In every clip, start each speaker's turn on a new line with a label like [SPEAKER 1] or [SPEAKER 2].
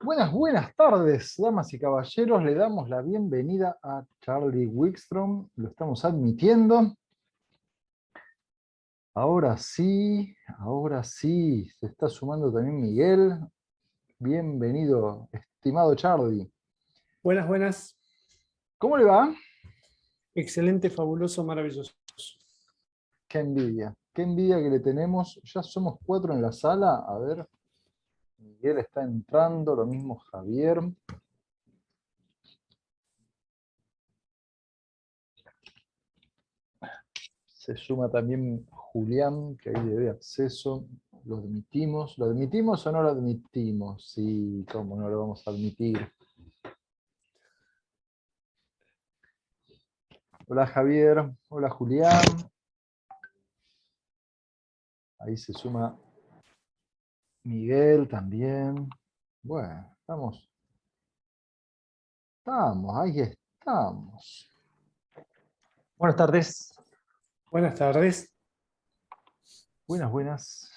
[SPEAKER 1] Buenas tardes, damas y caballeros. Le damos la bienvenida a Charlie Wickstrom. Lo estamos admitiendo. Ahora sí. Se está sumando también Miguel. Bienvenido, estimado Charlie.
[SPEAKER 2] Buenas, buenas.
[SPEAKER 1] ¿Cómo le va?
[SPEAKER 2] Excelente, fabuloso, maravilloso.
[SPEAKER 1] Qué envidia que le tenemos. Ya somos 4 en la sala. A ver, Miguel está entrando, lo mismo Javier. Se suma también Julián, que ahí debe acceso. ¿Lo admitimos? ¿Lo admitimos o no lo admitimos? Sí, cómo no lo vamos a admitir. Hola Javier, hola Julián. Ahí se suma Miguel también. Bueno, ahí estamos.
[SPEAKER 3] Buenas tardes.
[SPEAKER 2] Buenas tardes.
[SPEAKER 1] Buenas.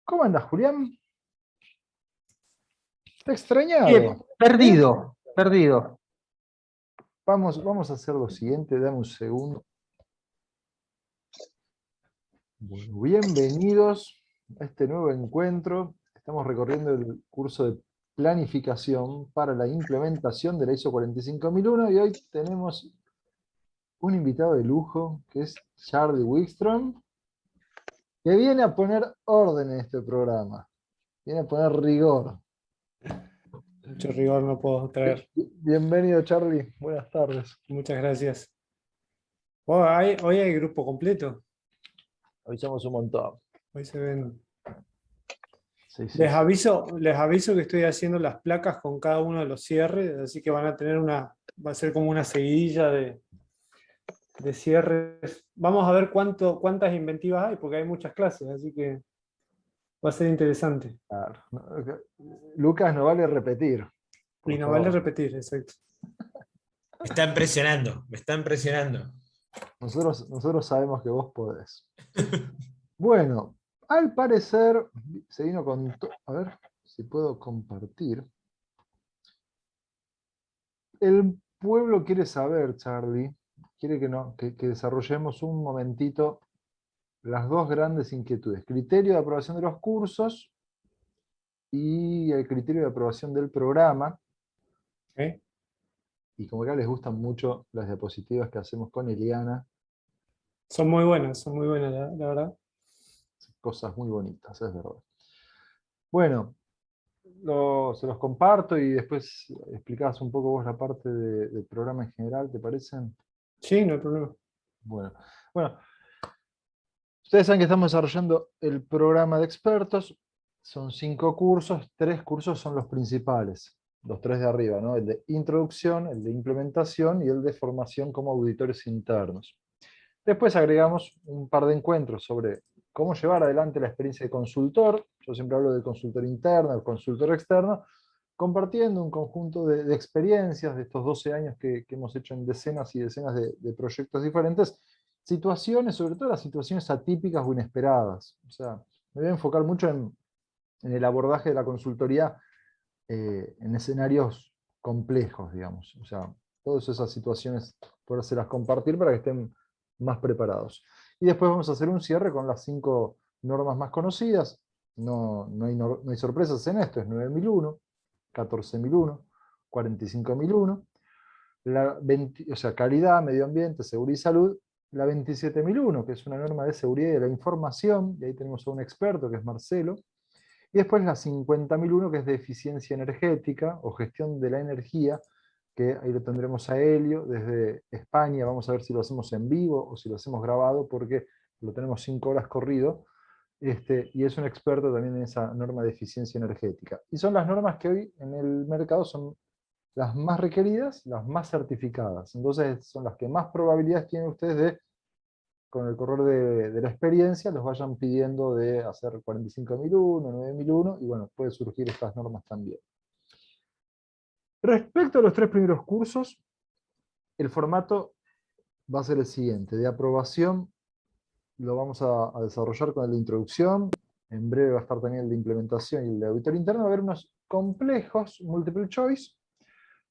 [SPEAKER 1] ¿Cómo andas, Julián? Te he extrañado.
[SPEAKER 3] Perdido.
[SPEAKER 1] Vamos a hacer lo siguiente, dame un segundo. Bueno, bienvenidos a este nuevo encuentro. Estamos recorriendo el curso de planificación para la implementación de la ISO 45001 y hoy tenemos un invitado de lujo que es Charlie Wickstrom, que viene a poner orden en este programa, viene a poner rigor.
[SPEAKER 2] Mucho rigor no puedo traer.
[SPEAKER 1] Bienvenido, Charlie. Buenas tardes.
[SPEAKER 2] Muchas gracias. Hoy hay grupo completo.
[SPEAKER 1] Hoy somos un montón.
[SPEAKER 2] Hoy se ven.
[SPEAKER 1] Sí.
[SPEAKER 2] Les aviso que estoy haciendo las placas con cada uno de los cierres, así que van a tener va a ser como una seguidilla de cierres. Vamos a ver cuántas inventivas hay, porque hay muchas clases, así que va a ser interesante.
[SPEAKER 1] Claro. Lucas, no vale repetir.
[SPEAKER 2] Y no vale repetir, exacto.
[SPEAKER 4] Me está impresionando.
[SPEAKER 1] Nosotros sabemos que vos podés. Bueno, al parecer se vino con... A ver si puedo compartir. El pueblo quiere saber, Charlie, quiere que desarrollemos un momentito las dos grandes inquietudes. Criterio de aprobación de los cursos y el criterio de aprobación del programa.
[SPEAKER 2] ¿Okay?
[SPEAKER 1] Y como acá les gustan mucho las diapositivas que hacemos con Eliana.
[SPEAKER 2] Son muy buenas, la verdad.
[SPEAKER 1] Cosas muy bonitas, es verdad. Bueno, se los comparto y después explicás un poco vos la parte del programa en general, ¿te parecen?
[SPEAKER 2] Sí, no hay problema.
[SPEAKER 1] Bueno, ustedes saben que estamos desarrollando el programa de expertos. Son 5 cursos, 3 cursos son los principales, los 3 de arriba, ¿no? El de introducción, el de implementación y el de formación como auditores internos. Después agregamos un par de encuentros sobre cómo llevar adelante la experiencia de consultor. Yo siempre hablo de consultor interno, del consultor externo, compartiendo un conjunto de experiencias de estos 12 años que hemos hecho en decenas y decenas de proyectos diferentes, situaciones, sobre todo las situaciones atípicas o inesperadas. O sea, me voy a enfocar mucho en el abordaje de la consultoría en escenarios complejos, digamos. O sea, todas esas situaciones, podérselas compartir para que estén más preparados. Y después vamos a hacer un cierre con las 5 normas más conocidas. No hay sorpresas en esto, es 9001, 14001, 45001, o sea, calidad, medio ambiente, seguridad y salud, la 27001, que es una norma de seguridad de la información, y ahí tenemos a un experto que es Marcelo, y después la 50001, que es de eficiencia energética o gestión de la energía, que ahí lo tendremos a Helio desde España. Vamos a ver si lo hacemos en vivo o si lo hacemos grabado, porque lo tenemos 5 horas corrido. Y es un experto también en esa norma de eficiencia energética. Y son las normas que hoy en el mercado son las más requeridas, las más certificadas. Entonces son las que más probabilidades tienen ustedes de, con el correr de la experiencia, los vayan pidiendo de hacer 45001, 9001, y bueno, puede surgir estas normas también. Respecto a los 3 primeros cursos, el formato va a ser el siguiente. De aprobación lo vamos a desarrollar con el de introducción, En breve va a estar también el de implementación y el de auditorio interno. Va a haber unos complejos, multiple choice.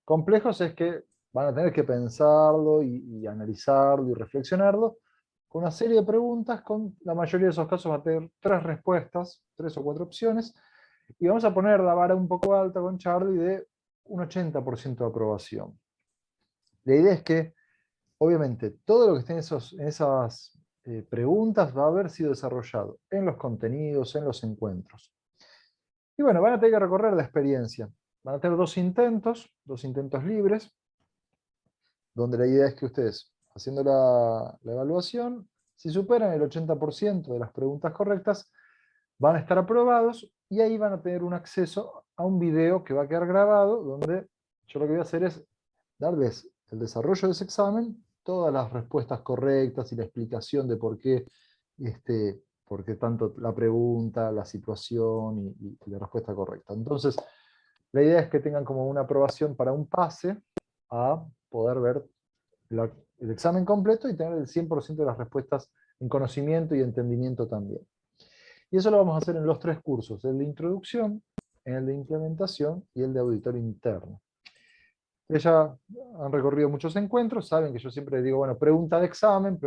[SPEAKER 1] Complejos es que van a tener que pensarlo y analizarlo y reflexionarlo con una serie de preguntas. Con la mayoría de esos casos va a tener 3 respuestas, 3 o 4 opciones. Y vamos a poner la vara un poco alta con Charlie de un 80% de aprobación. La idea es que, obviamente, todo lo que esté en esas preguntas va a haber sido desarrollado en los contenidos, en los encuentros. Y bueno, van a tener que recorrer la experiencia. Van a tener 2 intentos libres, donde la idea es que ustedes, haciendo la evaluación, si superan el 80% de las preguntas correctas, van a estar aprobados y ahí van a tener un acceso a un video que va a quedar grabado, donde yo lo que voy a hacer es darles el desarrollo de ese examen, todas las respuestas correctas y la explicación de por qué tanto la pregunta, la situación y la respuesta correcta. Entonces, la idea es que tengan como una aprobación para un pase a poder ver el examen completo y tener el 100% de las respuestas en conocimiento y entendimiento también. Y eso lo vamos a hacer en los 3 cursos, el de introducción, el de implementación y el de auditorio interno. Ustedes ya han recorrido muchos encuentros, saben que yo siempre digo, bueno, pregunta de examen,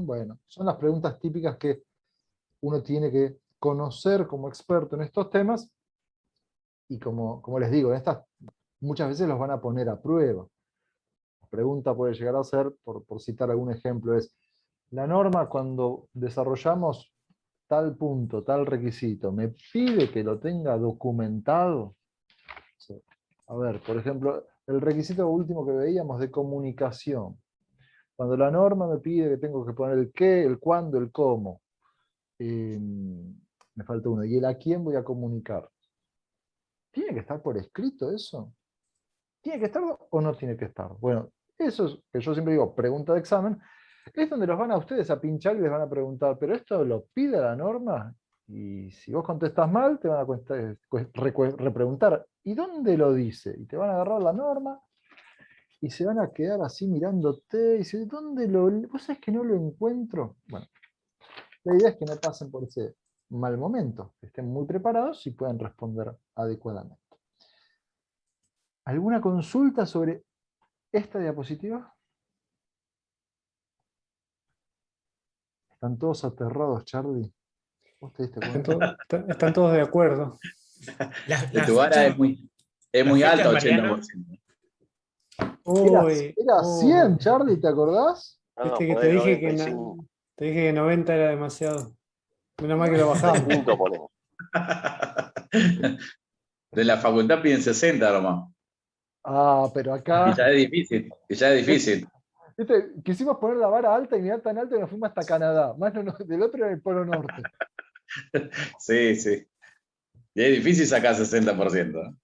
[SPEAKER 1] bueno, son las preguntas típicas que uno tiene que conocer como experto en estos temas, y como les digo, estas muchas veces los van a poner a prueba. La pregunta puede llegar a ser, por citar algún ejemplo, es, la norma cuando desarrollamos tal punto, tal requisito, ¿me pide que lo tenga documentado? Sí. A ver, por ejemplo, el requisito último que veíamos de comunicación. Cuando la norma me pide que tengo que poner el qué, el cuándo, el cómo, me falta uno, y el a quién voy a comunicar. ¿Tiene que estar por escrito eso? ¿Tiene que estar o no tiene que estar? Bueno, eso es, que yo siempre digo, pregunta de examen, es donde los van a ustedes a pinchar y les van a preguntar, ¿pero esto lo pide la norma? Y si vos contestas mal, te van a repreguntar, ¿y dónde lo dice? Y te van a agarrar la norma y se van a quedar así mirándote y dicen, ¿dónde lo? ¿Vos sabés que no lo encuentro? Bueno, la idea es que no pasen por ese mal momento, que estén muy preparados y puedan responder adecuadamente. ¿Alguna consulta sobre esta diapositiva? Están todos aterrados, Charlie. ¿Vos te diste cuenta?
[SPEAKER 2] Están todos de acuerdo.
[SPEAKER 5] Tu vara es muy
[SPEAKER 4] fecha,
[SPEAKER 5] alta,
[SPEAKER 4] Mariano.
[SPEAKER 5] 80%.
[SPEAKER 2] Uy,
[SPEAKER 1] Era 100, Charlie, ¿te acordás?
[SPEAKER 2] viste que
[SPEAKER 6] poné 95.
[SPEAKER 2] te dije que 90 era demasiado. Menos mal que lo bajamos.
[SPEAKER 6] 5 poné.
[SPEAKER 5] De la facultad piden 60 nomás.
[SPEAKER 1] Ah, pero acá,
[SPEAKER 5] Y ya es difícil.
[SPEAKER 1] ¿viste? Quisimos poner la vara alta y mirar tan alta que nos fuimos hasta Canadá. Más del otro era el Polo Norte.
[SPEAKER 5] Sí, sí. Y es difícil sacar 60%.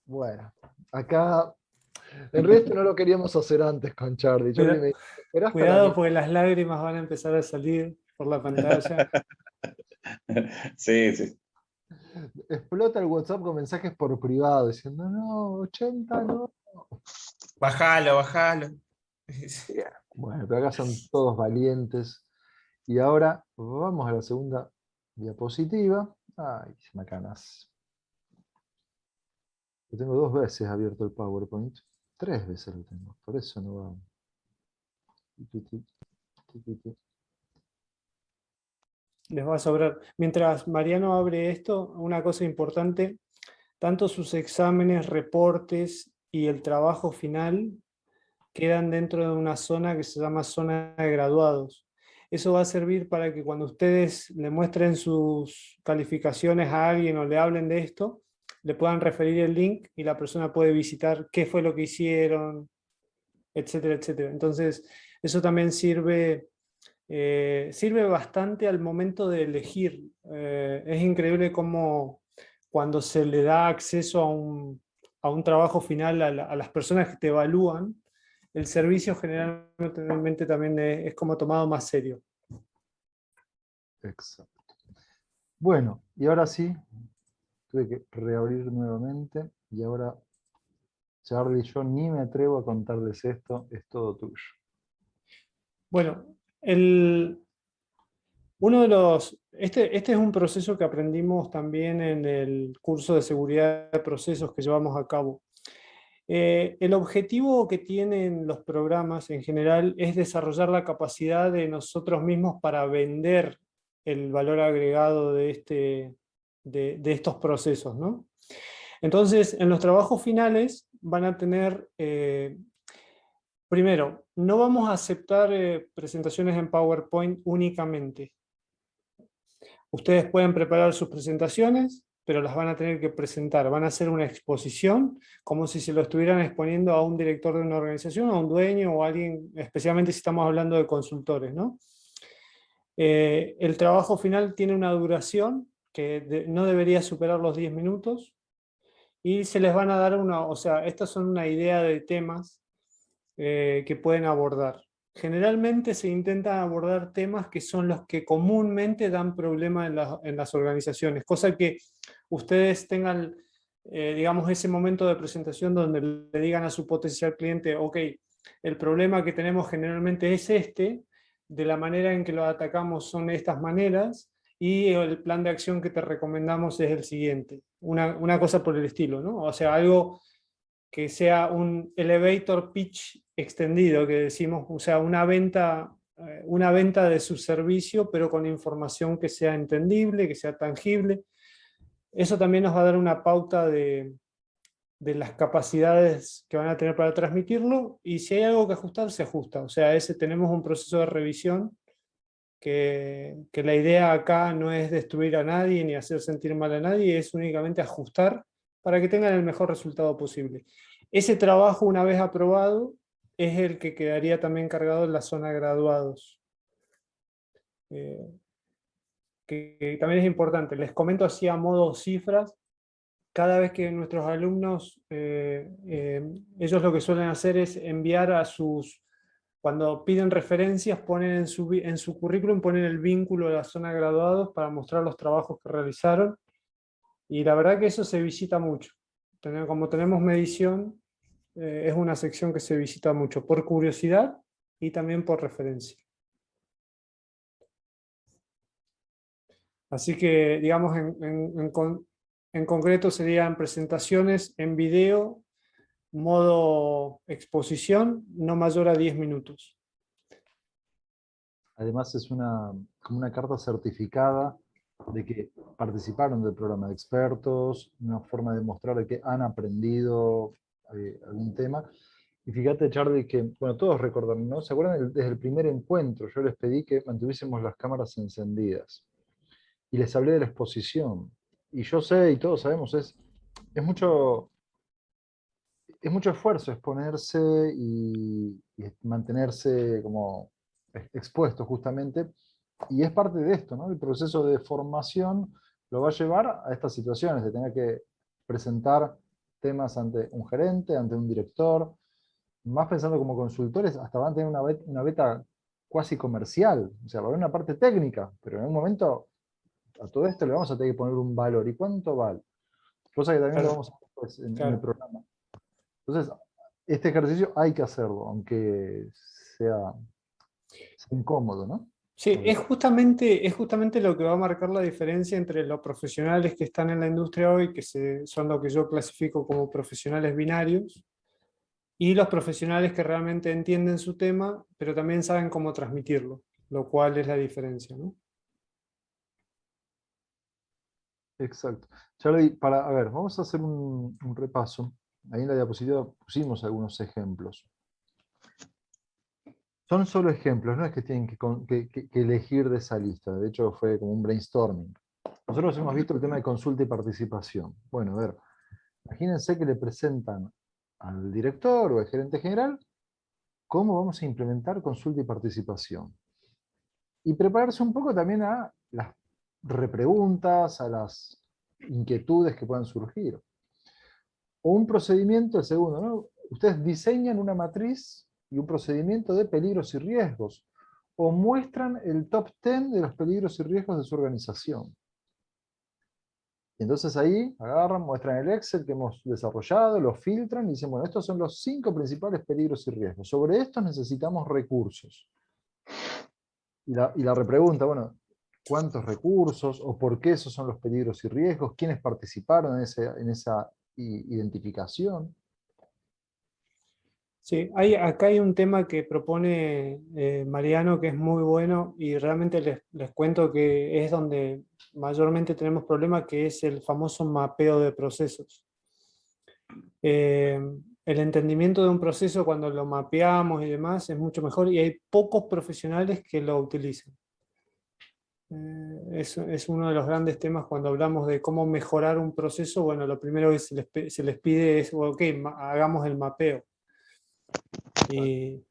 [SPEAKER 1] Bueno, acá, el resto no lo queríamos hacer antes con Charlie. Charlie me dijo, "Esperá hasta
[SPEAKER 2] Cuidado porque las lágrimas van a empezar a salir por la pantalla.
[SPEAKER 5] Sí, sí.
[SPEAKER 1] explota el WhatsApp con mensajes por privado diciendo, no, 80 no".
[SPEAKER 4] Bájalo, bájalo.
[SPEAKER 1] Bueno, pero acá son todos valientes. Y ahora vamos a la segunda diapositiva. Ay, se me canas. Lo tengo 2 veces abierto el PowerPoint. 3 veces lo tengo. Por eso no va.
[SPEAKER 2] Les va a sobrar. Mientras Mariano abre esto, una cosa importante, tanto sus exámenes, reportes y el trabajo final quedan dentro de una zona que se llama zona de graduados. Eso va a servir para que cuando ustedes le muestren sus calificaciones a alguien o le hablen de esto, le puedan referir el link y la persona puede visitar qué fue lo que hicieron, etcétera, etcétera. Entonces, eso también sirve bastante al momento de elegir. Es increíble cómo cuando se le da acceso a un trabajo final a las personas que te evalúan, el servicio generalmente también es como tomado más serio.
[SPEAKER 1] Exacto. Bueno, y ahora sí, tuve que reabrir nuevamente. Y ahora, Charlie, yo ni me atrevo a contarles esto, es todo tuyo.
[SPEAKER 2] Bueno, Este es un proceso que aprendimos también en el curso de seguridad de procesos que llevamos a cabo. El objetivo que tienen los programas en general es desarrollar la capacidad de nosotros mismos para vender el valor agregado de estos procesos, ¿no? Entonces, en los trabajos finales van a tener, primero, no vamos a aceptar presentaciones en PowerPoint únicamente. Ustedes pueden preparar sus presentaciones, pero las van a tener que presentar. Van a hacer una exposición, como si se lo estuvieran exponiendo a un director de una organización, a un dueño o a alguien, especialmente si estamos hablando de consultores, ¿no? El trabajo final tiene una duración que no debería superar los 10 minutos, y se les van a dar estas son una idea de temas que pueden abordar. Generalmente se intentan abordar temas que son los que comúnmente dan problemas en las organizaciones, cosa que ustedes tengan, digamos, ese momento de presentación donde le digan a su potencial cliente, ok, el problema que tenemos generalmente es de la manera en que lo atacamos son estas maneras, y el plan de acción que te recomendamos es el siguiente. Una cosa por el estilo, ¿no? O sea, algo que sea un elevator pitch extendido, que decimos, o sea, una venta de su servicio, pero con información que sea entendible, que sea tangible. Eso también nos va a dar una pauta de las capacidades que van a tener para transmitirlo, y si hay algo que ajustar, se ajusta. O sea, tenemos un proceso de revisión que la idea acá no es destruir a nadie ni hacer sentir mal a nadie, es únicamente ajustar para que tengan el mejor resultado posible. Ese trabajo, una vez aprobado, es el que quedaría también cargado en la zona graduados. Que también es importante. Les comento así a modo cifras. Cada vez que nuestros alumnos, ellos lo que suelen hacer es enviar a cuando piden referencias, ponen en su currículum, ponen el vínculo de la zona graduados para mostrar los trabajos que realizaron. Y la verdad que eso se visita mucho. Como tenemos medición, es una sección que se visita mucho, por curiosidad y también por referencia. Así que, digamos, en concreto serían presentaciones en video, modo exposición, no mayor a 10 minutos.
[SPEAKER 1] Además es como una carta certificada de que participaron del programa de expertos, una forma de mostrar de que han aprendido algún tema. Y fíjate, Charlie, que, bueno, todos recordaron, ¿no? ¿Se acuerdan? Desde el primer encuentro yo les pedí que mantuviésemos las cámaras encendidas. Y les hablé de la exposición. Y yo sé, y todos sabemos, es mucho esfuerzo exponerse y mantenerse como expuesto justamente. Y es parte de esto, ¿no? El proceso de formación lo va a llevar a estas situaciones, de tener que presentar temas ante un gerente, ante un director, más pensando como consultores, hasta van a tener una beta cuasi comercial, o sea, va a haber una parte técnica, pero en un momento a todo esto le vamos a tener que poner un valor. ¿Y cuánto vale? Cosa que también lo vamos a hacer pues, en el programa. Entonces, este ejercicio hay que hacerlo, aunque sea incómodo, ¿no?
[SPEAKER 2] Sí, es justamente lo que va a marcar la diferencia entre los profesionales que están en la industria hoy, que son lo que yo clasifico como profesionales binarios, y los profesionales que realmente entienden su tema, pero también saben cómo transmitirlo, lo cual es la diferencia, ¿no?
[SPEAKER 1] Exacto. Charlie, a ver, vamos a hacer un repaso. Ahí en la diapositiva pusimos algunos ejemplos. Son solo ejemplos, no es que tienen que elegir de esa lista. De hecho, fue como un brainstorming. Nosotros hemos visto el tema de consulta y participación. Bueno, a ver, imagínense que le presentan al director o al gerente general cómo vamos a implementar consulta y participación. Y prepararse un poco también a las repreguntas, a las inquietudes que puedan surgir. O un procedimiento, el segundo, ¿no? Ustedes diseñan una matriz y un procedimiento de peligros y riesgos, o muestran el top 10 de los peligros y riesgos de su organización. Y entonces ahí agarran, muestran el Excel que hemos desarrollado, lo filtran y dicen, bueno, estos son los 5 principales peligros y riesgos. Sobre estos necesitamos recursos. Y la repregunta, bueno, cuántos recursos o por qué esos son los peligros y riesgos, quiénes participaron en esa identificación.
[SPEAKER 2] Sí, acá hay un tema que propone Mariano que es muy bueno y realmente les cuento que es donde mayormente tenemos problemas, que es el famoso mapeo de procesos. El entendimiento de un proceso cuando lo mapeamos y demás es mucho mejor y hay pocos profesionales que lo utilizan. Es uno de los grandes temas cuando hablamos de cómo mejorar un proceso. Bueno, lo primero que se les pide es, ok, hagamos el mapeo. Y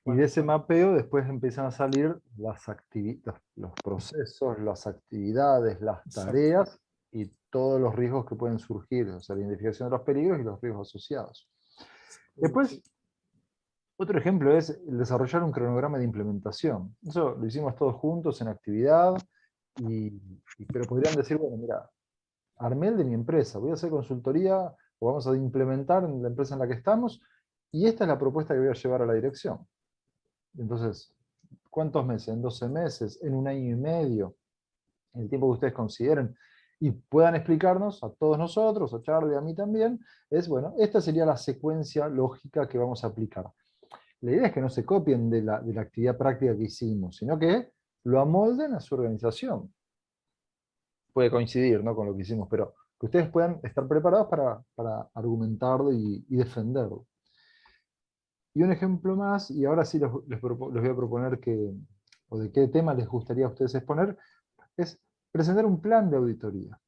[SPEAKER 1] Y de ese mapeo después empiezan a salir los procesos, las actividades, las
[SPEAKER 2] exacto.
[SPEAKER 1] tareas y todos los riesgos que pueden surgir, o sea, la identificación de los peligros y los riesgos asociados. Después, otro ejemplo es el desarrollar un cronograma de implementación. Eso lo hicimos todos juntos en actividad, pero podrían decir, bueno, mira, armé el de mi empresa, voy a hacer consultoría o vamos a implementar en la empresa en la que estamos y esta es la propuesta que voy a llevar a la dirección. Entonces, ¿cuántos meses? ¿En 12 meses? ¿En un año y medio? El tiempo que ustedes consideren y puedan explicarnos a todos nosotros, a Charlie, a mí también, es, bueno, esta sería la secuencia lógica que vamos a aplicar. La idea es que no se copien de la actividad práctica que hicimos, sino que lo amolden a su organización. Puede coincidir, ¿no?, con lo que hicimos, pero que ustedes puedan estar preparados para argumentarlo y defenderlo. Y un ejemplo más, y ahora sí les voy a proponer o de qué tema les gustaría a ustedes exponer, es presentar un plan de auditoría.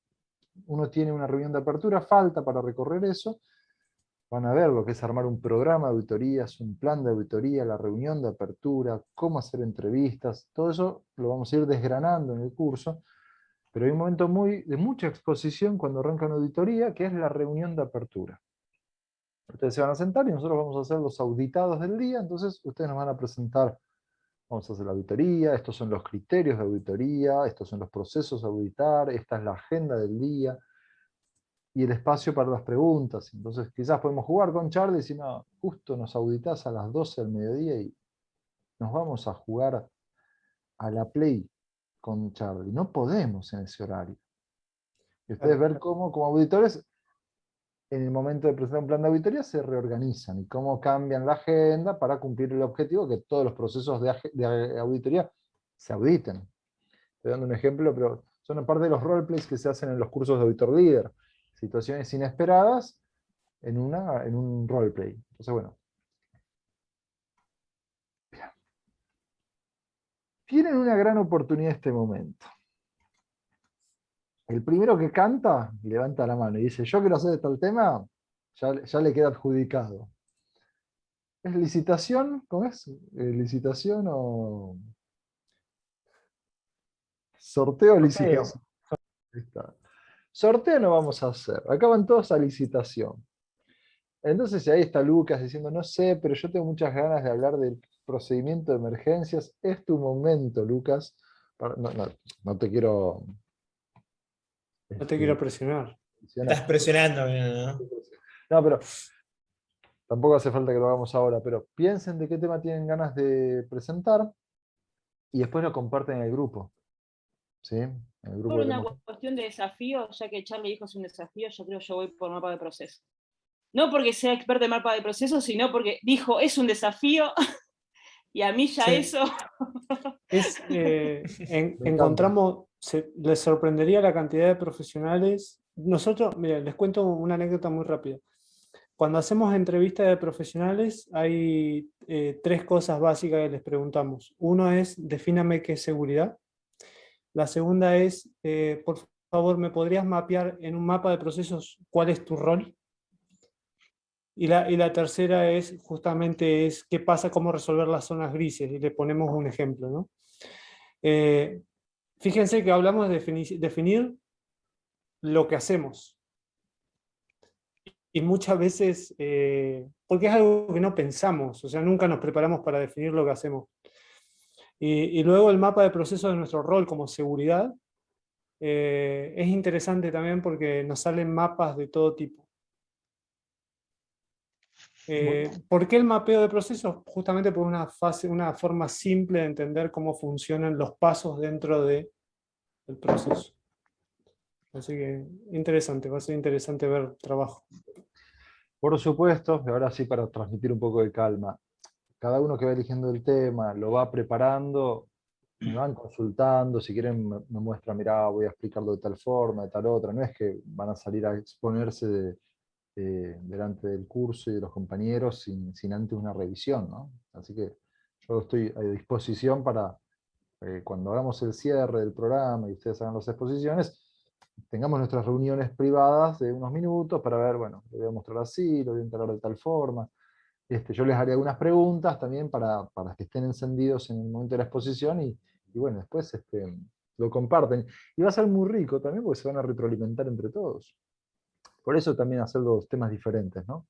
[SPEAKER 1] Uno tiene una reunión de apertura, falta para recorrer eso, van a ver lo que es armar un programa de auditorías, un plan de auditoría, la reunión de apertura, cómo hacer entrevistas, todo eso lo vamos a ir desgranando en el curso, pero hay un momento de mucha exposición cuando arranca una auditoría, que es la reunión de apertura. Ustedes se van a sentar y nosotros vamos a hacer los auditados del día, entonces ustedes nos van a presentar, vamos a hacer la auditoría, estos son los criterios de auditoría, estos son los procesos a auditar, esta es la agenda del día, y el espacio para las preguntas. Entonces quizás podemos jugar con Charlie y decir, no, justo nos auditás a las 12 del mediodía y nos vamos a jugar a la Play con Charlie. No podemos en ese horario. Y ustedes ver cómo, como auditores, en el momento de presentar un plan de auditoría se reorganizan y cómo cambian la agenda para cumplir el objetivo que todos los procesos de auditoría se auditen. Estoy dando un ejemplo, pero son parte de los roleplays que se hacen en los cursos de auditor líder. Situaciones inesperadas en un roleplay. Entonces, bueno. Bien. Tienen una gran oportunidad en este momento. El primero que canta, levanta la mano y dice, yo quiero hacer tal tema, ya le queda adjudicado. ¿Es licitación? ¿Cómo es? ¿Licitación o...? ¿Sorteo o licitación? Ahí está. Sorteo no vamos a hacer. Acá van todos a licitación. Entonces ahí está Lucas diciendo, no sé, pero yo tengo muchas ganas de hablar del procedimiento de emergencias. Es tu momento, Lucas. No te quiero...
[SPEAKER 2] No te quiero presionar.
[SPEAKER 4] Estás presionando, ¿no?
[SPEAKER 1] No, pero tampoco hace falta que lo hagamos ahora, pero piensen de qué tema tienen ganas de presentar y después lo comparten en el grupo. ¿Sí? En el grupo
[SPEAKER 6] Por una cuestión de desafío, ya que Charlie dijo es un desafío, yo creo que yo voy por mapa de proceso. No porque sea experto en mapa de proceso, sino porque dijo es un desafío y a mí ya
[SPEAKER 2] Sí.
[SPEAKER 6] eso...
[SPEAKER 2] Encontramos, les sorprendería la cantidad de profesionales. Nosotros, mira, les cuento una anécdota muy rápida. Cuando hacemos entrevistas de profesionales hay 3 cosas básicas que les preguntamos. Uno es, defíname qué es seguridad. La segunda es, por favor, ¿me podrías mapear en un mapa de procesos cuál es tu rol? Y la tercera es, justamente, qué pasa, cómo resolver las zonas grises. Y le ponemos un ejemplo, ¿no? Fíjense que hablamos de definir lo que hacemos. Y muchas veces, porque es algo que no pensamos, o sea, nunca nos preparamos para definir lo que hacemos. Y luego el mapa de procesos de nuestro rol como seguridad es interesante también porque nos salen mapas de todo tipo. ¿Por qué el mapeo de procesos? Justamente por una forma simple de entender cómo funcionan los pasos dentro de el proceso. Así que interesante, va a ser interesante ver trabajo.
[SPEAKER 1] Por supuesto, y ahora sí para transmitir un poco de calma. Cada uno que va eligiendo el tema, lo va preparando, me van consultando, si quieren me muestran, mirá, voy a explicarlo de tal forma, de tal otra. No es que van a salir a exponerse delante del curso y de los compañeros sin antes una revisión, ¿no? Así que yo estoy a disposición para cuando hagamos el cierre del programa y ustedes hagan las exposiciones, tengamos nuestras reuniones privadas de unos minutos para ver, bueno, lo voy a mostrar así, lo voy a encarar de tal forma. Yo les haré algunas preguntas también para que estén encendidos en el momento de la exposición y bueno, después lo comparten. Y va a ser muy rico también porque se van a retroalimentar entre todos. Por eso también hacer los temas diferentes, ¿no?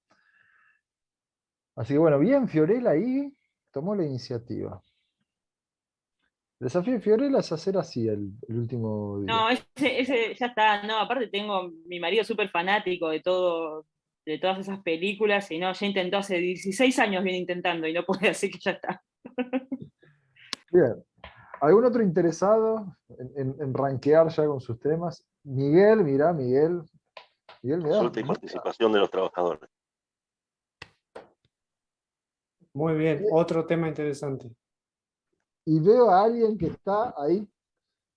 [SPEAKER 1] Así que bueno, bien, Fiorella ahí tomó la iniciativa. El desafío de Fiorella es hacer así el último día.
[SPEAKER 6] No, ese ya está, no, aparte tengo mi marido súper fanático de todo, de todas esas películas, y no, ya intentó hace 16 años, viene intentando, y no puede, así que ya está.
[SPEAKER 1] Bien. ¿Algún otro interesado en rankear ya con sus temas? Miguel, mirá, Miguel. Miguel, mirá.
[SPEAKER 7] Consulta y participación de los trabajadores.
[SPEAKER 2] Muy bien, otro tema interesante.
[SPEAKER 1] Y veo a alguien que está ahí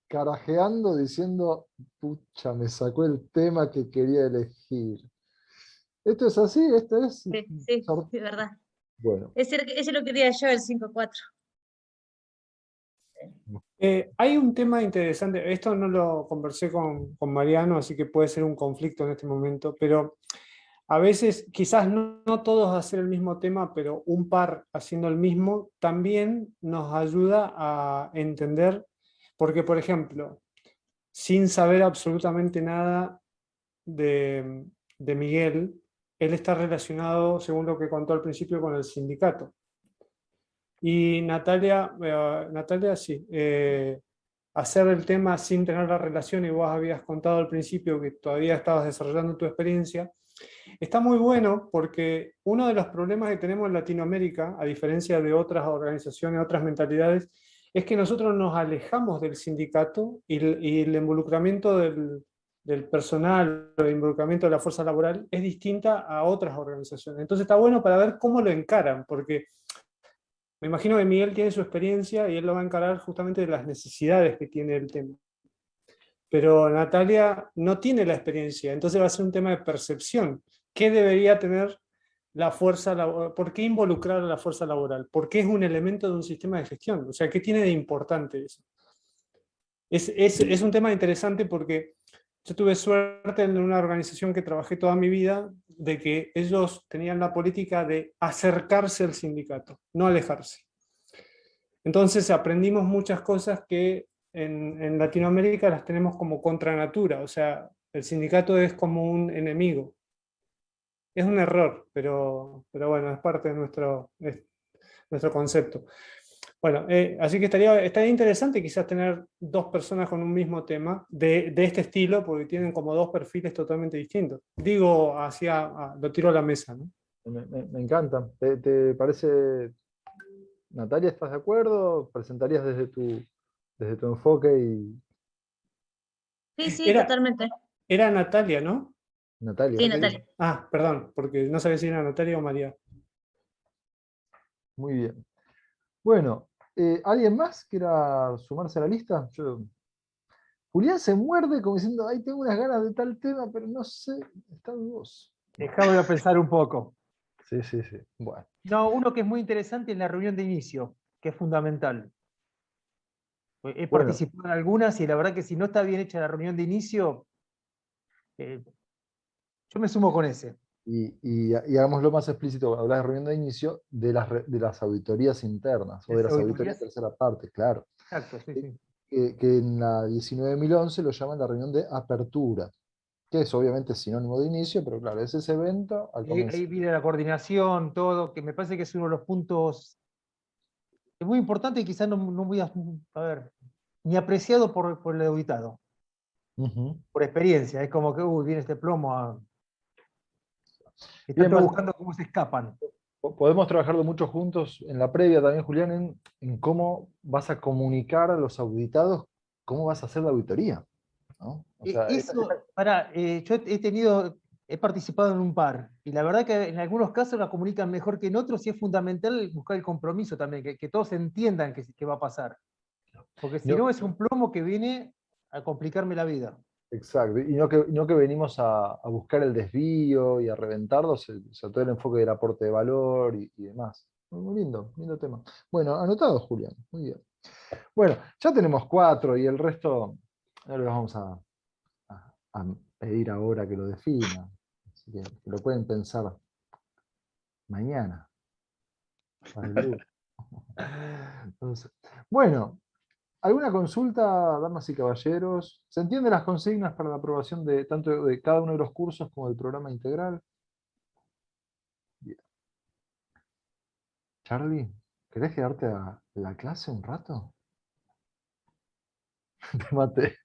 [SPEAKER 1] carajeando diciendo, pucha, me sacó el tema que quería elegir. ¿Esto es así? ¿Esto es?
[SPEAKER 8] Sí, de verdad.
[SPEAKER 1] Bueno.
[SPEAKER 8] Ese lo quería yo, el 5-4.
[SPEAKER 2] Hay un tema interesante, esto no lo conversé con Mariano, así que puede ser un conflicto en este momento, pero a veces quizás no todos hacer el mismo tema, pero un par haciendo el mismo, también nos ayuda a entender, porque por ejemplo, sin saber absolutamente nada de Miguel, él está relacionado, según lo que contó al principio, con el sindicato. Y Natalia sí, hacer el tema sin tener la relación, y vos habías contado al principio que todavía estabas desarrollando tu experiencia, está muy bueno porque uno de los problemas que tenemos en Latinoamérica, a diferencia de otras organizaciones, otras mentalidades, es que nosotros nos alejamos del sindicato y el involucramiento del personal, el involucramiento de la fuerza laboral es distinta a otras organizaciones. Entonces está bueno para ver cómo lo encaran, porque me imagino que Miguel tiene su experiencia y él lo va a encarar justamente de las necesidades que tiene el tema. Pero Natalia no tiene la experiencia, entonces va a ser un tema de percepción. ¿Qué debería tener la fuerza laboral? ¿Por qué involucrar a la fuerza laboral? ¿Por qué es un elemento de un sistema de gestión? O sea, ¿qué tiene de importante eso? Es un tema interesante porque yo tuve suerte en una organización que trabajé toda mi vida, de que ellos tenían la política de acercarse al sindicato, no alejarse. Entonces aprendimos muchas cosas que en Latinoamérica las tenemos como contra natura, o sea, el sindicato es como un enemigo. Es un error, pero bueno, es parte de nuestro concepto. Bueno, así que estaría interesante quizás tener dos personas con un mismo tema de este estilo, porque tienen como dos perfiles totalmente distintos. Digo, lo tiro a la mesa, ¿no?
[SPEAKER 1] Me encanta. ¿Te parece, Natalia, estás de acuerdo? ¿Presentarías desde tu enfoque?
[SPEAKER 8] Sí, totalmente.
[SPEAKER 2] Era Natalia, ¿no?
[SPEAKER 1] Natalia.
[SPEAKER 8] Sí, Natalia.
[SPEAKER 2] Ah, perdón, porque no sabía si era Natalia o María.
[SPEAKER 1] Muy bien. Bueno, ¿alguien más quiera sumarse a la lista? Julián se muerde como diciendo, ay, tengo unas ganas de tal tema, pero no sé, está dudoso.
[SPEAKER 3] Déjame pensar un poco.
[SPEAKER 1] Sí. Bueno.
[SPEAKER 3] No, uno que es muy interesante es la reunión de inicio, que es fundamental. He participado en algunas y la verdad que si no está bien hecha la reunión de inicio, yo me sumo con ese.
[SPEAKER 1] Y hagámoslo más explícito, hablas de reunión de inicio de las auditorías internas, o de las auditorías de tercera parte, claro.
[SPEAKER 3] Exacto, sí.
[SPEAKER 1] Que en la 19.011 lo llaman la reunión de apertura, que es obviamente sinónimo de inicio, pero claro, es ese evento al comienzo.
[SPEAKER 3] Ahí viene la coordinación, todo, que me parece que es uno de los puntos es muy importante y quizás no voy a ver, ni apreciado por el auditado. Por experiencia, es como que viene este plomo Están buscando cómo se escapan.
[SPEAKER 1] Podemos trabajarlo mucho juntos en la previa también, Julián, en cómo vas a comunicar a los auditados cómo vas a hacer la auditoría, ¿no? O sea,
[SPEAKER 3] yo he participado en un par, y la verdad que en algunos casos la comunican mejor que en otros, y es fundamental buscar el compromiso también, que todos entiendan qué va a pasar. Porque si no es un plomo que viene a complicarme la vida.
[SPEAKER 1] Exacto, y no que venimos a buscar el desvío y a reventarlos, o sea, todo el enfoque del aporte de valor y demás. Muy lindo, lindo tema. Bueno, anotado, Julián, muy bien. Bueno, ya tenemos 4 y el resto no les vamos a pedir ahora que lo defina. Así que lo pueden pensar mañana. Para el lunes. Entonces, bueno, ¿alguna consulta, damas y caballeros? ¿Se entienden las consignas para la aprobación de tanto de cada uno de los cursos como del programa integral? Bien. Charlie, ¿querés quedarte a la clase un rato? Te maté.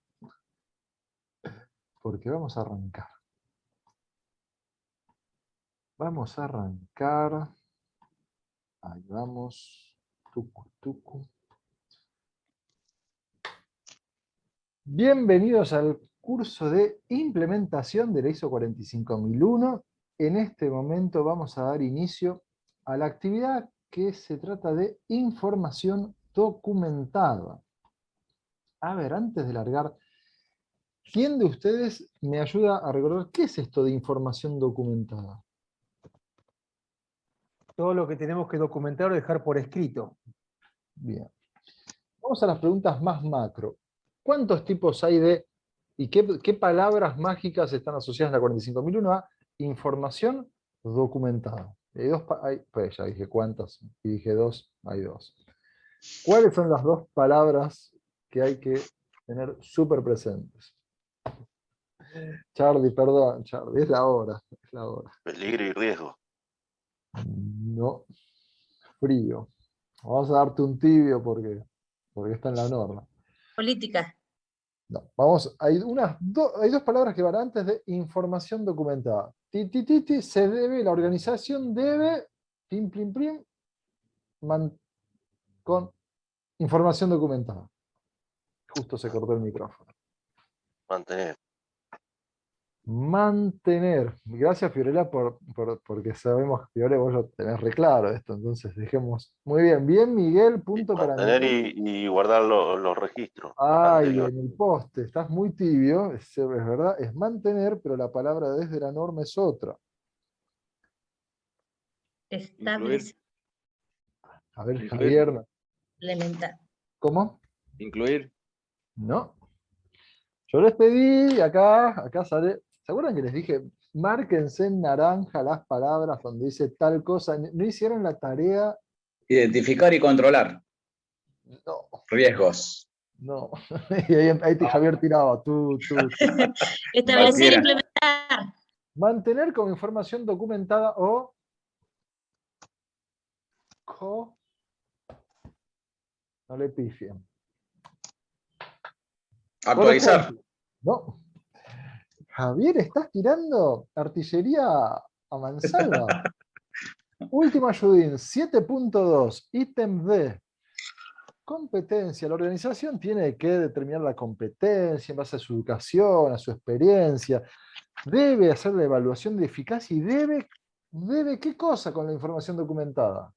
[SPEAKER 1] Porque vamos a arrancar. Vamos a arrancar. Ahí vamos. Tucu, tucu. Bienvenidos al curso de implementación de la ISO 45001. En este momento vamos a dar inicio a la actividad que se trata de información documentada. A ver, antes de largar, ¿quién de ustedes me ayuda a recordar qué es esto de información documentada?
[SPEAKER 3] Todo lo que tenemos que documentar o dejar por escrito.
[SPEAKER 1] Bien. Vamos a las preguntas más macro. ¿Cuántos tipos hay de, y qué palabras mágicas están asociadas en la 45001 a información documentada? Pues ya dije cuántas, y dije 2, hay 2. ¿Cuáles son las 2 palabras que hay que tener súper presentes? Charlie, perdón, Charlie, es la hora.
[SPEAKER 7] Peligro y riesgo.
[SPEAKER 1] No, frío. Vamos a darte un tibio porque está en la norma.
[SPEAKER 8] Política.
[SPEAKER 1] No, vamos, hay 2 palabras que van antes de información documentada. Se debe, la organización debe, pim, plim, plim, con información documentada. Justo se cortó el micrófono.
[SPEAKER 7] Mantener.
[SPEAKER 1] Mantener. Gracias, Fiorella, porque sabemos, Fiorella, vos lo tenés re claro esto, entonces dejemos. Muy bien, bien, Miguel, punto para
[SPEAKER 7] Mantener
[SPEAKER 1] Miguel.
[SPEAKER 7] y guardar los registros.
[SPEAKER 1] Ay,
[SPEAKER 7] anteriores.
[SPEAKER 1] en el poste, estás muy tibio, es verdad, es mantener, pero la palabra desde la norma es otra.
[SPEAKER 8] Establecer.
[SPEAKER 1] A ver,
[SPEAKER 9] Incluir.
[SPEAKER 1] Javier.
[SPEAKER 8] Implementar.
[SPEAKER 1] ¿Cómo?
[SPEAKER 9] Incluir.
[SPEAKER 1] No. Yo les pedí, acá sale, ¿se acuerdan que les dije, márquense en naranja las palabras donde dice tal cosa? ¿No hicieron la tarea?
[SPEAKER 5] Identificar y controlar
[SPEAKER 1] No,
[SPEAKER 5] riesgos.
[SPEAKER 1] no. Y ahí Javier tiraba, tú.
[SPEAKER 8] Establecer,
[SPEAKER 5] Cualquiera.
[SPEAKER 8] implementar.
[SPEAKER 1] Mantener como información documentada o no le pifien.
[SPEAKER 5] Actualizar.
[SPEAKER 1] Por ejemplo, no. Javier, estás tirando artillería a mansalva. Último ayudín, 7.2, ítem D. Competencia. La organización tiene que determinar la competencia en base a su educación, a su experiencia. Debe hacer la evaluación de eficacia y debe ¿qué cosa con la información documentada?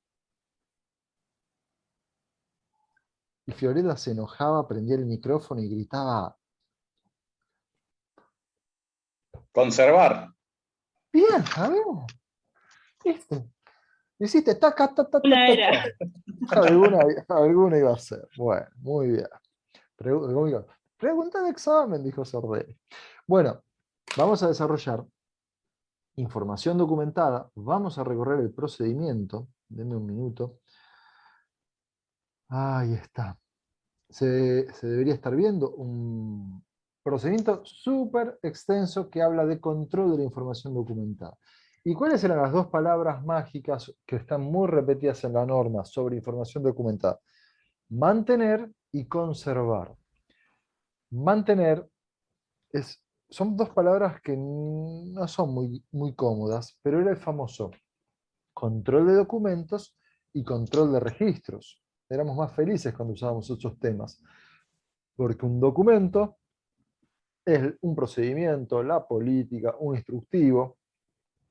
[SPEAKER 1] Y Fiorella se enojaba, prendía el micrófono y gritaba.
[SPEAKER 5] Conservar.
[SPEAKER 1] Bien, Javier. ¿Viste? Hiciste taca, ta. Alguna iba a ser. Bueno, muy bien. Pregunta de examen, dijo Sardelli. Bueno, vamos a desarrollar información documentada. Vamos a recorrer el procedimiento. Denme un minuto. Ahí está. Se debería estar viendo un procedimiento súper extenso que habla de control de la información documentada. ¿Y cuáles eran las 2 palabras mágicas que están muy repetidas en la norma sobre información documentada? Mantener y conservar. Mantener son 2 palabras que no son muy cómodas, pero era el famoso control de documentos y control de registros. Éramos más felices cuando usábamos esos temas. Porque un documento es un procedimiento, la política, un instructivo.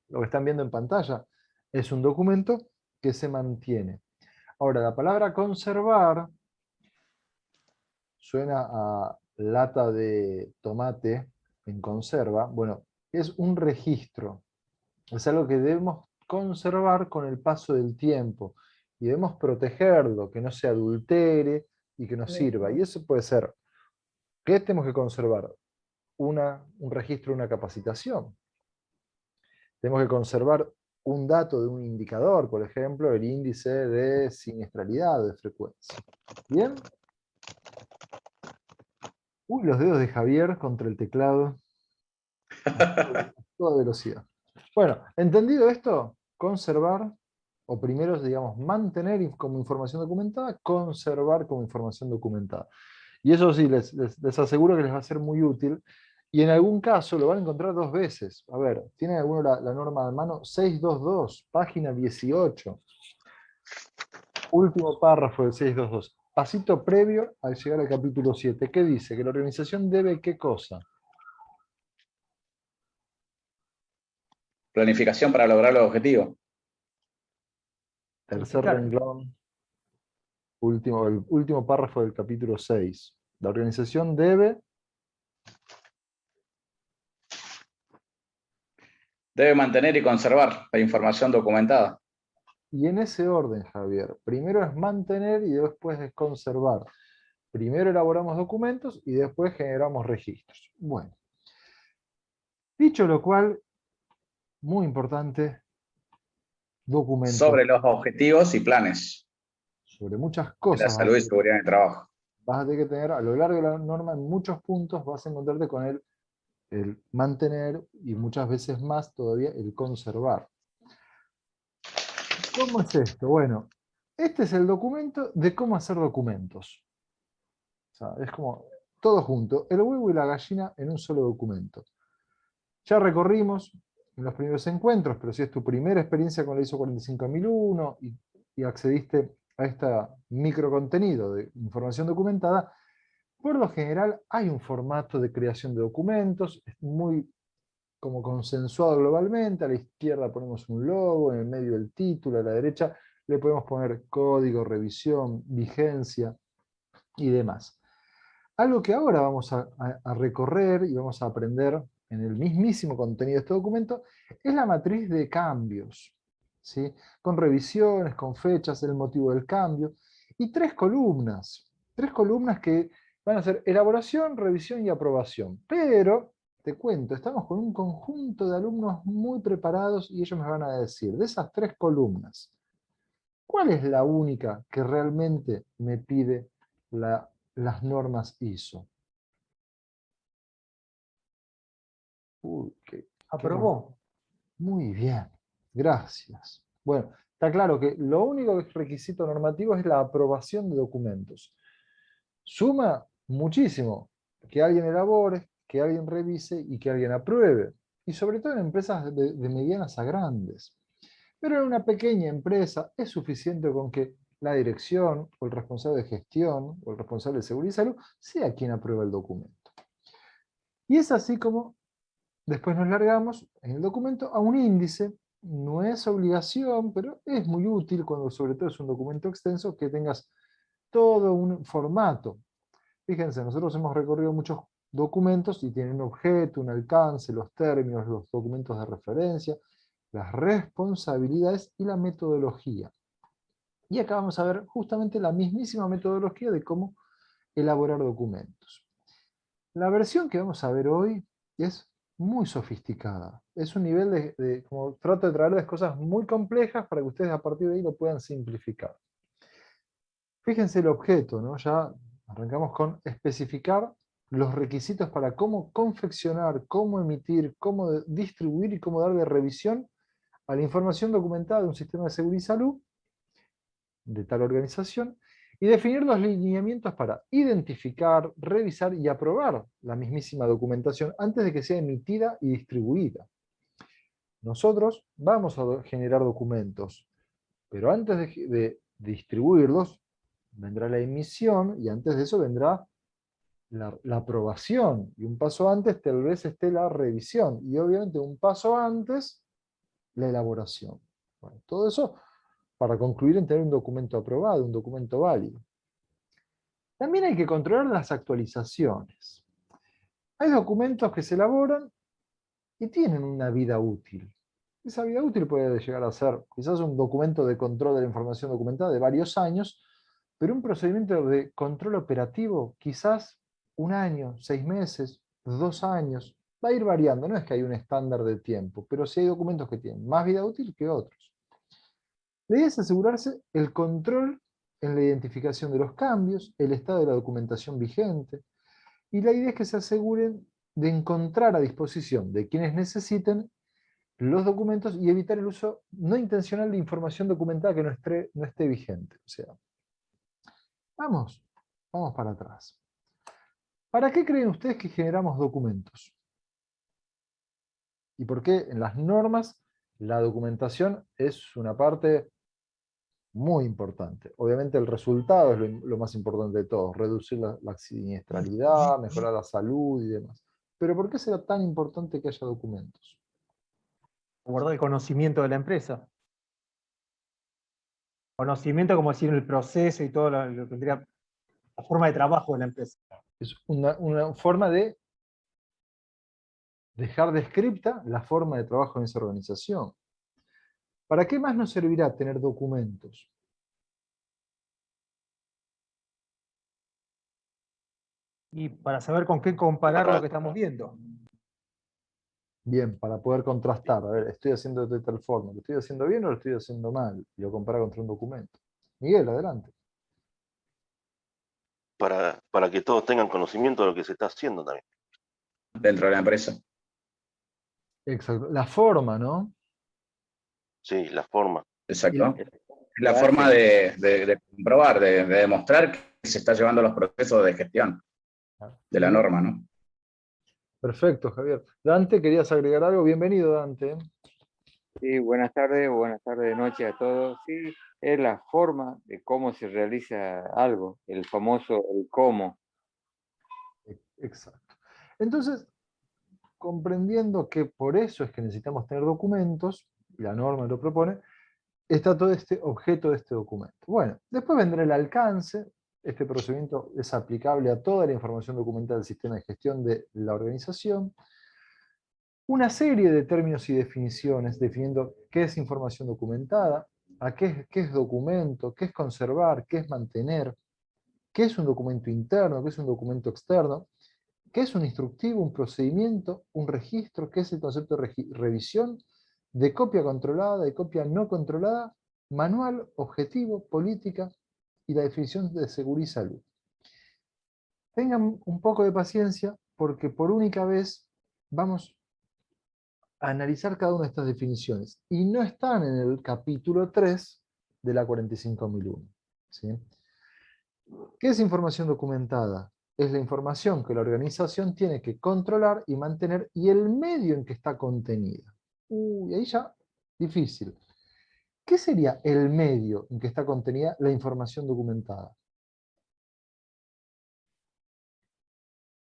[SPEAKER 1] Lo que están viendo en pantalla es un documento que se mantiene. Ahora, la palabra conservar suena a lata de tomate en conserva. Bueno, es un registro. Es algo que debemos conservar con el paso del tiempo. Y debemos protegerlo, que no se adultere y que nos sirva. Y eso puede ser, ¿qué tenemos que conservar? Un registro de una capacitación. Tenemos que conservar un dato de un indicador, por ejemplo, el índice de siniestralidad de frecuencia. ¿Bien? Uy, los dedos de Javier contra el teclado a toda velocidad. Bueno, entendido esto, conservar, o primero, digamos, mantener como información documentada, conservar como información documentada. Y eso sí, les aseguro que les va a ser muy útil. Y en algún caso lo van a encontrar 2 veces. A ver, ¿tienen alguno la norma de mano? 622, página 18. Último párrafo del 622. Pasito previo al llegar al capítulo 7. ¿Qué dice? Que la organización debe ¿qué cosa?
[SPEAKER 5] Planificación para lograr los objetivos.
[SPEAKER 1] Tercer
[SPEAKER 3] Planificar.
[SPEAKER 1] renglón. El último párrafo del capítulo 6. La organización debe...
[SPEAKER 5] Debe mantener y conservar la información documentada.
[SPEAKER 1] Y en ese orden, Javier. Primero es mantener y después es conservar. Primero elaboramos documentos y después generamos registros. Bueno. Dicho lo cual, muy importante, documentos.
[SPEAKER 5] Sobre los objetivos y planes
[SPEAKER 1] Sobre muchas
[SPEAKER 5] de la
[SPEAKER 1] cosas.
[SPEAKER 5] salud y seguridad en el trabajo.
[SPEAKER 1] Vas a tener que tener, a lo largo de la norma, en muchos puntos vas a encontrarte con el mantener y muchas veces más todavía el conservar. ¿Cómo es esto? Bueno, este es el documento de cómo hacer documentos. O sea, es como todo junto, el huevo y la gallina en un solo documento. Ya recorrimos en los primeros encuentros, pero si es tu primera experiencia con la ISO 45001 y accediste a este microcontenido de información documentada, por lo general hay un formato de creación de documentos, es muy como consensuado globalmente. A la izquierda ponemos un logo, en el medio el título, a la derecha le podemos poner código, revisión, vigencia y demás. Algo que ahora vamos a recorrer y vamos a aprender en el mismísimo contenido de este documento es la matriz de cambios, ¿sí? Con revisiones, con fechas, el motivo del cambio, y 3 columnas que van a ser elaboración, revisión y aprobación. Pero, te cuento, estamos con un conjunto de alumnos muy preparados y ellos me van a decir, de esas 3 columnas, ¿cuál es la única que realmente me pide las normas ISO? Uy,
[SPEAKER 3] Aprobó.
[SPEAKER 1] muy bien, gracias. Bueno, está claro que lo único que es requisito normativo es la aprobación de documentos. Suma muchísimo que alguien elabore, que alguien revise y que alguien apruebe. Y sobre todo en empresas de medianas a grandes. Pero en una pequeña empresa es suficiente con que la dirección o el responsable de gestión o el responsable de seguridad y salud sea quien aprueba el documento. Y es así como después nos largamos en el documento a un índice. No es obligación, pero es muy útil cuando sobre todo es un documento extenso que tengas todo un formato. Fíjense, nosotros hemos recorrido muchos documentos y tienen un objeto, un alcance, los términos, los documentos de referencia, las responsabilidades y la metodología. Y acá vamos a ver justamente la mismísima metodología de cómo elaborar documentos. La versión que vamos a ver hoy es muy sofisticada. Es un nivel como trato de traerles cosas muy complejas para que ustedes a partir de ahí lo puedan simplificar. Fíjense el objeto, ¿no? Ya arrancamos con especificar los requisitos para cómo confeccionar, cómo emitir, cómo distribuir y cómo darle revisión a la información documentada de un sistema de seguridad y salud de tal organización, y definir los lineamientos para identificar, revisar y aprobar la mismísima documentación antes de que sea emitida y distribuida. Nosotros vamos a generar documentos, pero antes de distribuirlos, vendrá la emisión y antes de eso vendrá la aprobación, y un paso antes tal vez esté la revisión, y obviamente un paso antes la elaboración. Bueno, todo eso para concluir en tener un documento aprobado, un documento válido. También hay que controlar las actualizaciones. Hay documentos que se elaboran y tienen una vida útil. Esa vida útil puede llegar a ser quizás un documento de control de la información documentada de varios años, pero un procedimiento de control operativo quizás 1 año, 6 meses, 2 años, va a ir variando, no es que hay un estándar de tiempo, pero sí hay documentos que tienen más vida útil que otros. La idea es asegurarse el control en la identificación de los cambios, el estado de la documentación vigente, y la idea es que se aseguren de encontrar a disposición de quienes necesiten los documentos y evitar el uso no intencional de información documentada que no esté vigente. O sea, vamos para atrás. ¿Para qué creen ustedes que generamos documentos? ¿Y por qué en las normas la documentación es una parte muy importante? Obviamente el resultado es lo más importante de todo, reducir la siniestralidad, mejorar la salud y demás. Pero ¿por qué será tan importante que haya documentos?
[SPEAKER 3] Guardar el conocimiento de la empresa. Conocimiento como decir el proceso y todo lo que tendría la forma de trabajo de la empresa.
[SPEAKER 1] Es una forma de dejar descripta la forma de trabajo en esa organización. ¿Para qué más nos servirá tener documentos?
[SPEAKER 3] Y para saber con qué comparar lo que estamos viendo.
[SPEAKER 1] Bien, para poder contrastar. A ver, estoy haciendo de tal forma. ¿Lo estoy haciendo bien o lo estoy haciendo mal? Y lo compara contra un documento. Miguel, adelante.
[SPEAKER 7] Para que todos tengan conocimiento de lo que se está haciendo también.
[SPEAKER 5] Dentro de la empresa.
[SPEAKER 1] Exacto. La forma, ¿no?
[SPEAKER 7] Sí, la forma.
[SPEAKER 5] Exacto. Es la forma de comprobar, de demostrar que se está llevando los procesos de gestión de la norma, ¿no?
[SPEAKER 1] Perfecto, Javier. Dante, ¿querías agregar algo? Bienvenido, Dante.
[SPEAKER 9] Sí, buenas tardes o buenas tardes de noche a todos. Sí, es la forma de cómo se realiza algo, el famoso el cómo.
[SPEAKER 1] Exacto. Entonces, comprendiendo que por eso es que necesitamos tener documentos, y la norma lo propone, está todo este objeto de este documento. Bueno, después vendrá el alcance. Este procedimiento es aplicable a toda la información documental del sistema de gestión de la organización. Una serie de términos y definiciones definiendo qué es información documentada, qué es documento, qué es conservar, qué es mantener, qué es un documento interno, qué es un documento externo, qué es un instructivo, un procedimiento, un registro, qué es el concepto de revisión, de copia controlada, de copia no controlada, manual, objetivo, política y la definición de seguridad y salud. Tengan un poco de paciencia porque por única vez vamos a analizar cada una de estas definiciones y no están en el capítulo 3 de la 45001. ¿Sí? ¿Qué es información documentada? Es la información que la organización tiene que controlar y mantener y el medio en que está contenida. Ahí ya, difícil. ¿Qué sería el medio en que está contenida la información documentada?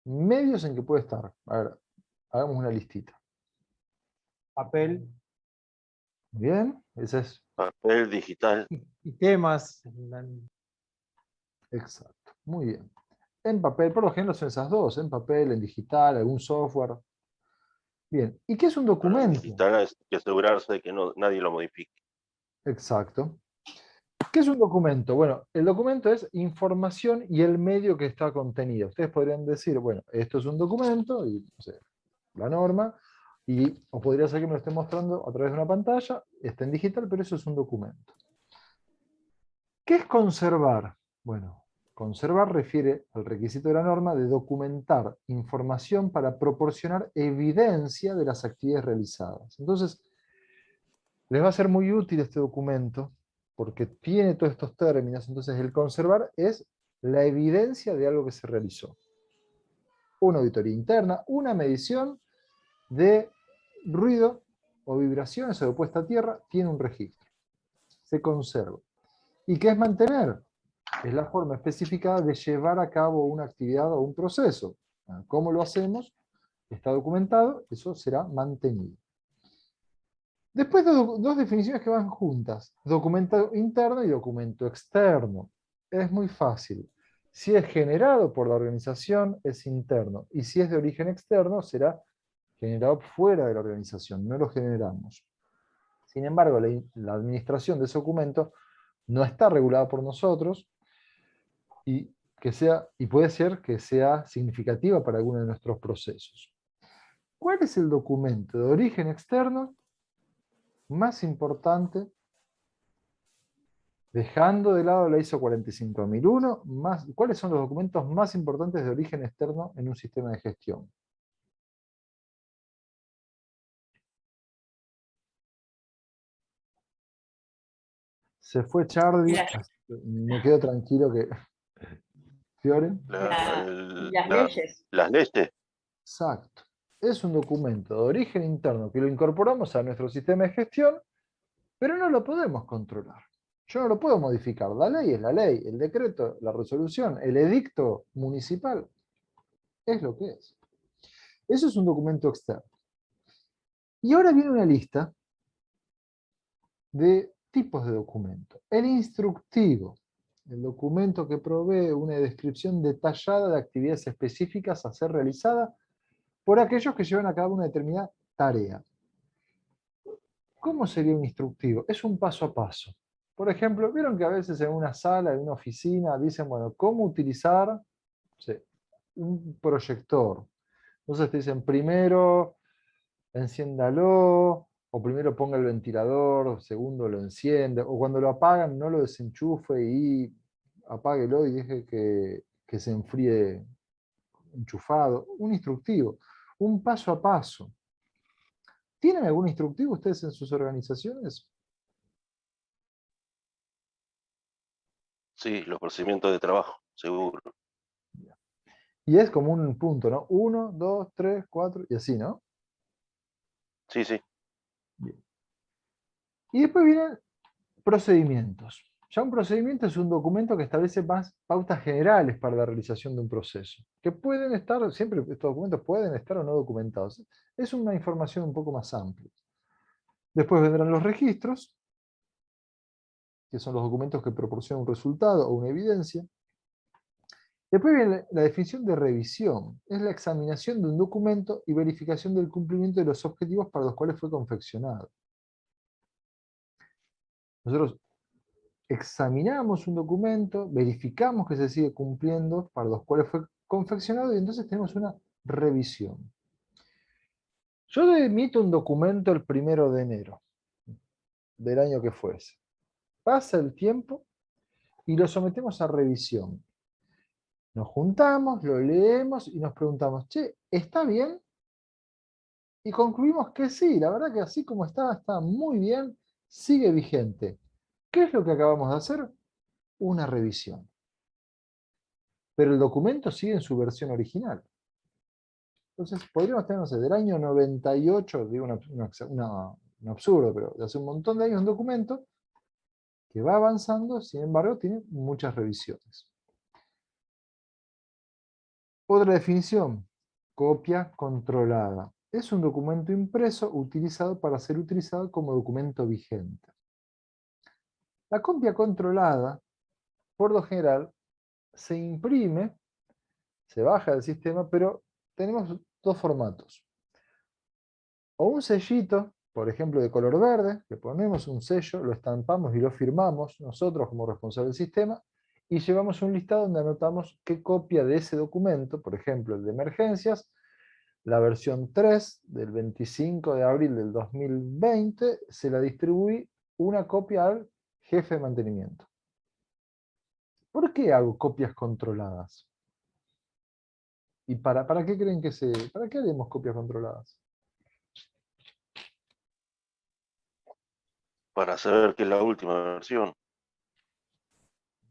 [SPEAKER 1] Medios en que puede estar. A ver, hagamos una listita.
[SPEAKER 3] Papel.
[SPEAKER 1] Bien, ese es.
[SPEAKER 7] Papel digital.
[SPEAKER 3] Sistemas.
[SPEAKER 1] Exacto, muy bien. En papel, por lo general son esas dos, en papel, en digital, algún software. Bien, ¿y qué es un documento?
[SPEAKER 7] En digital hay que asegurarse de que nadie lo modifique.
[SPEAKER 1] Exacto. ¿Qué es un documento? Bueno, el documento es información y el medio que está contenido. Ustedes podrían decir, bueno, esto es un documento, y no sé, la norma, o podría ser que me lo esté mostrando a través de una pantalla, está en digital, pero eso es un documento. ¿Qué es conservar? Bueno, conservar refiere al requisito de la norma de documentar información para proporcionar evidencia de las actividades realizadas. Entonces, les va a ser muy útil este documento, porque tiene todos estos términos. Entonces, el conservar es la evidencia de algo que se realizó. Una auditoría interna, una medición de ruido o vibraciones o de puesta a tierra, tiene un registro. Se conserva. ¿Y qué es mantener? es la forma especificada de llevar a cabo una actividad o un proceso. ¿Cómo lo hacemos? Está documentado, eso será mantenido. Después dos definiciones que van juntas, documento interno y documento externo. Es muy fácil. Si es generado por la organización, es interno. Y si es de origen externo, será generado fuera de la organización, no lo generamos. Sin embargo, la administración de ese documento no está regulada por nosotros y puede ser que sea significativa para alguno de nuestros procesos. ¿Cuál es el documento de origen externo más importante, dejando de lado la ISO 45001, cuáles son los documentos más importantes de origen externo en un sistema de gestión? Se fue Charlie, me quedo tranquilo que... ¿Fiore?
[SPEAKER 6] Las leyes.
[SPEAKER 7] Las leyes.
[SPEAKER 1] Exacto. Es un documento de origen interno que lo incorporamos a nuestro sistema de gestión, pero no lo podemos controlar. Yo no lo puedo modificar. La ley es la ley, el decreto, la resolución, el edicto municipal es lo que es. Eso es un documento externo. Y ahora viene una lista de tipos de documento. El instructivo, el documento que provee una descripción detallada de actividades específicas a ser realizadas por aquellos que llevan a cabo una determinada tarea. ¿Cómo sería un instructivo? Es un paso a paso. Por ejemplo, vieron que a veces en una sala, en una oficina, dicen, bueno, ¿cómo utilizar, no sé, un proyector? Entonces te dicen, primero enciéndalo, o primero ponga el ventilador, segundo lo enciende, o cuando lo apagan no lo desenchufe y apáguelo y deje que se enfríe enchufado. Un instructivo, un paso a paso. ¿Tienen algún instructivo ustedes en sus organizaciones?
[SPEAKER 7] Sí, los procedimientos de trabajo, seguro.
[SPEAKER 1] Y es como un punto, ¿no? 1, 2, 3, 4 y así, ¿no?
[SPEAKER 7] Sí, sí.
[SPEAKER 1] Bien. Y después vienen procedimientos. Ya un procedimiento es un documento que establece más pautas generales para la realización de un proceso, que pueden estar, siempre estos documentos pueden estar o no documentados. Es una información un poco más amplia. Después vendrán los registros, que son los documentos que proporcionan un resultado o una evidencia. Después viene la definición de revisión. Es la examinación de un documento y verificación del cumplimiento de los objetivos para los cuales fue confeccionado. Nosotros examinamos un documento, verificamos que se sigue cumpliendo para los cuales fue confeccionado y entonces tenemos una revisión. Yo emito un documento el 1 de enero del año que fuese. Pasa el tiempo y lo sometemos a revisión. Nos juntamos, lo leemos y nos preguntamos, che, ¿está bien? Y concluimos que sí, la verdad que así como está muy bien, sigue vigente. ¿Qué es lo que acabamos de hacer? Una revisión. Pero el documento sigue en su versión original. Entonces, podríamos tener, no sé, del año 98, digo un absurdo, pero de hace un montón de años un documento que va avanzando, sin embargo, tiene muchas revisiones. Otra definición, copia controlada. Es un documento impreso utilizado para ser utilizado como documento vigente. La copia controlada, por lo general, se imprime, se baja del sistema, pero tenemos dos formatos. O un sellito, por ejemplo, de color verde, le ponemos un sello, lo estampamos y lo firmamos nosotros como responsable del sistema, y llevamos un listado donde anotamos qué copia de ese documento, por ejemplo, el de emergencias, la versión 3 del 25 de abril del 2020, se la distribuí una copia al jefe de mantenimiento. ¿Por qué hago copias controladas? ¿Y para qué creen para qué haremos copias controladas?
[SPEAKER 7] Para saber qué es la última versión.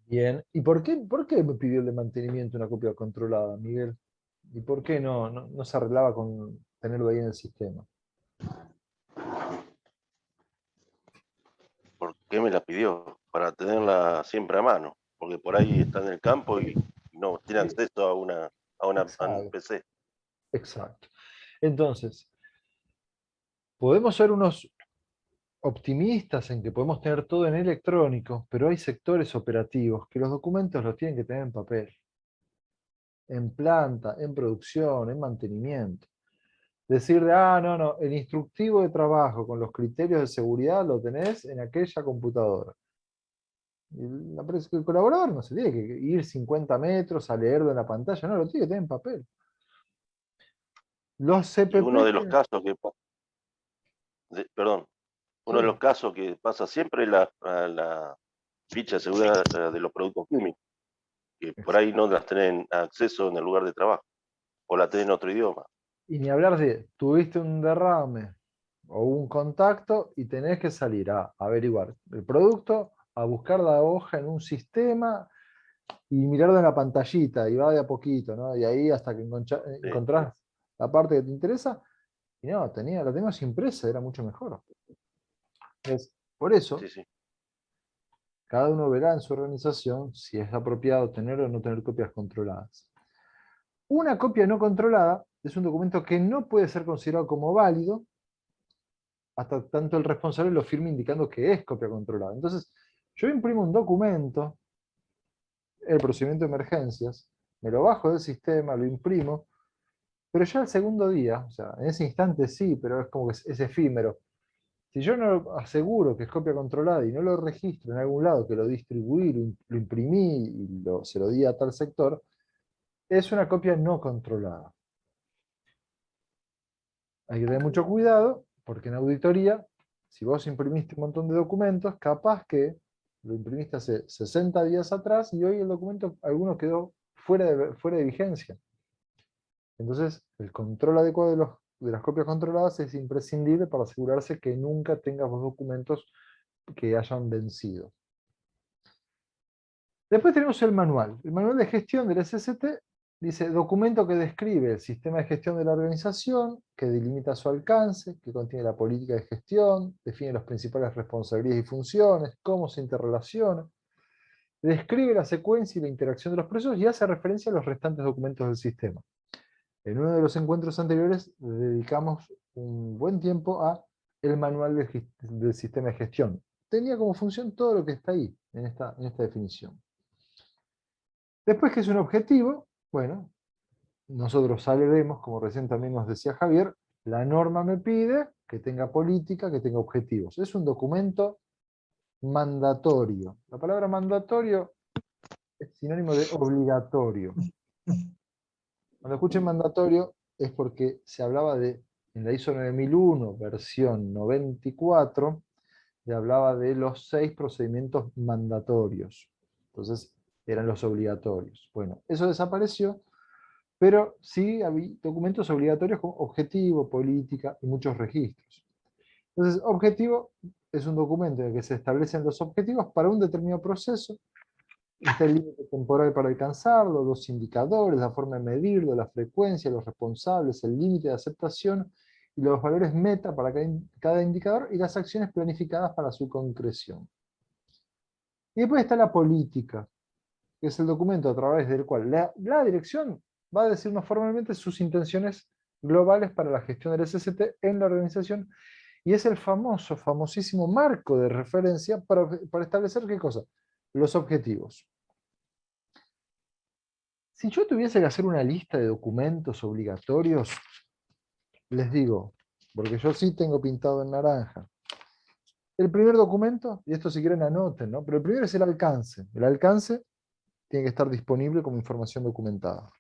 [SPEAKER 1] Bien. ¿Y por qué me pidió el de mantenimiento una copia controlada, Miguel? ¿Y por qué no se arreglaba con tenerlo ahí en el sistema?
[SPEAKER 7] ¿Por qué me la pidió? Para tenerla siempre a mano. porque por ahí está en el campo y no tiene acceso a un
[SPEAKER 1] Exacto.
[SPEAKER 7] PC.
[SPEAKER 1] Exacto. Entonces, podemos ser unos optimistas en que podemos tener todo en electrónico, pero hay sectores operativos que los documentos los tienen que tener en papel, en planta, en producción, en mantenimiento. Decirle, no, el instructivo de trabajo con los criterios de seguridad lo tenés en aquella computadora. Y el colaborador no se tiene que ir 50 metros a leerlo en la pantalla, no, lo tiene que tener en papel. Los CPP...
[SPEAKER 7] Y uno de los casos que... Perdón. Uno de los
[SPEAKER 1] Sí.
[SPEAKER 7] casos que pasa siempre es la ficha de seguridad de los productos químicos, que por ahí no las tienen acceso en el lugar de trabajo, o la tienen en otro idioma.
[SPEAKER 1] Y ni hablar de, tuviste un derrame o un contacto y tenés que salir a averiguar el producto, a buscar la hoja en un sistema y mirarlo en la pantallita, y va de a poquito, ¿no? Y ahí hasta que encontrás la parte que te interesa, y no, la teníamos impresa, era mucho mejor. Entonces, por eso,
[SPEAKER 7] Sí, sí.
[SPEAKER 1] cada uno verá en su organización si es apropiado tener o no tener copias controladas. Una copia no controlada es un documento que no puede ser considerado como válido hasta tanto el responsable lo firme indicando que es copia controlada. Entonces, yo imprimo un documento, el procedimiento de emergencias, me lo bajo del sistema, lo imprimo, pero ya el segundo día, o sea, en ese instante sí, pero es como que es efímero. Si yo no aseguro que es copia controlada y no lo registro en algún lado, que lo distribuí, lo imprimí y se lo di a tal sector, es una copia no controlada. Hay que tener mucho cuidado, porque en auditoría, si vos imprimiste un montón de documentos, capaz que lo imprimiste hace 60 días atrás y hoy el documento, alguno quedó fuera de vigencia. Entonces, el control adecuado de las copias controladas es imprescindible para asegurarse que nunca tengas los documentos que hayan vencido. Después tenemos el manual. El manual de gestión del SST dice documento que describe el sistema de gestión de la organización, que delimita su alcance, que contiene la política de gestión, define las principales responsabilidades y funciones, cómo se interrelaciona, describe la secuencia y la interacción de los procesos y hace referencia a los restantes documentos del sistema. En uno de los encuentros anteriores dedicamos un buen tiempo a el manual del sistema de gestión. Tenía como función todo lo que está ahí, en esta definición. Después, ¿qué es un objetivo? Bueno, nosotros sabemos, como recién también nos decía Javier, la norma me pide que tenga política, que tenga objetivos. Es un documento mandatorio. La palabra mandatorio es sinónimo de obligatorio. Cuando escuchen mandatorio es porque se hablaba en la ISO 9001, versión 94, se hablaba de los 6 procedimientos mandatorios. Entonces, eran los obligatorios. Bueno, eso desapareció, pero sí había documentos obligatorios como objetivo, política y muchos registros. Entonces, objetivo es un documento en el que se establecen los objetivos para un determinado proceso. Está el límite temporal para alcanzarlo, los indicadores, la forma de medirlo, la frecuencia, los responsables, el límite de aceptación y los valores meta para cada indicador y las acciones planificadas para su concreción. Y después está la política, que es el documento a través del cual la dirección va a decirnos formalmente sus intenciones globales para la gestión del SST en la organización, y es el famosísimo marco de referencia para establecer ¿qué cosa? Los objetivos. Si yo tuviese que hacer una lista de documentos obligatorios, les digo, porque yo sí tengo pintado en naranja, el primer documento, y esto si quieren anoten, ¿no? Pero el primero es el alcance. El alcance tiene que estar disponible como información documentada.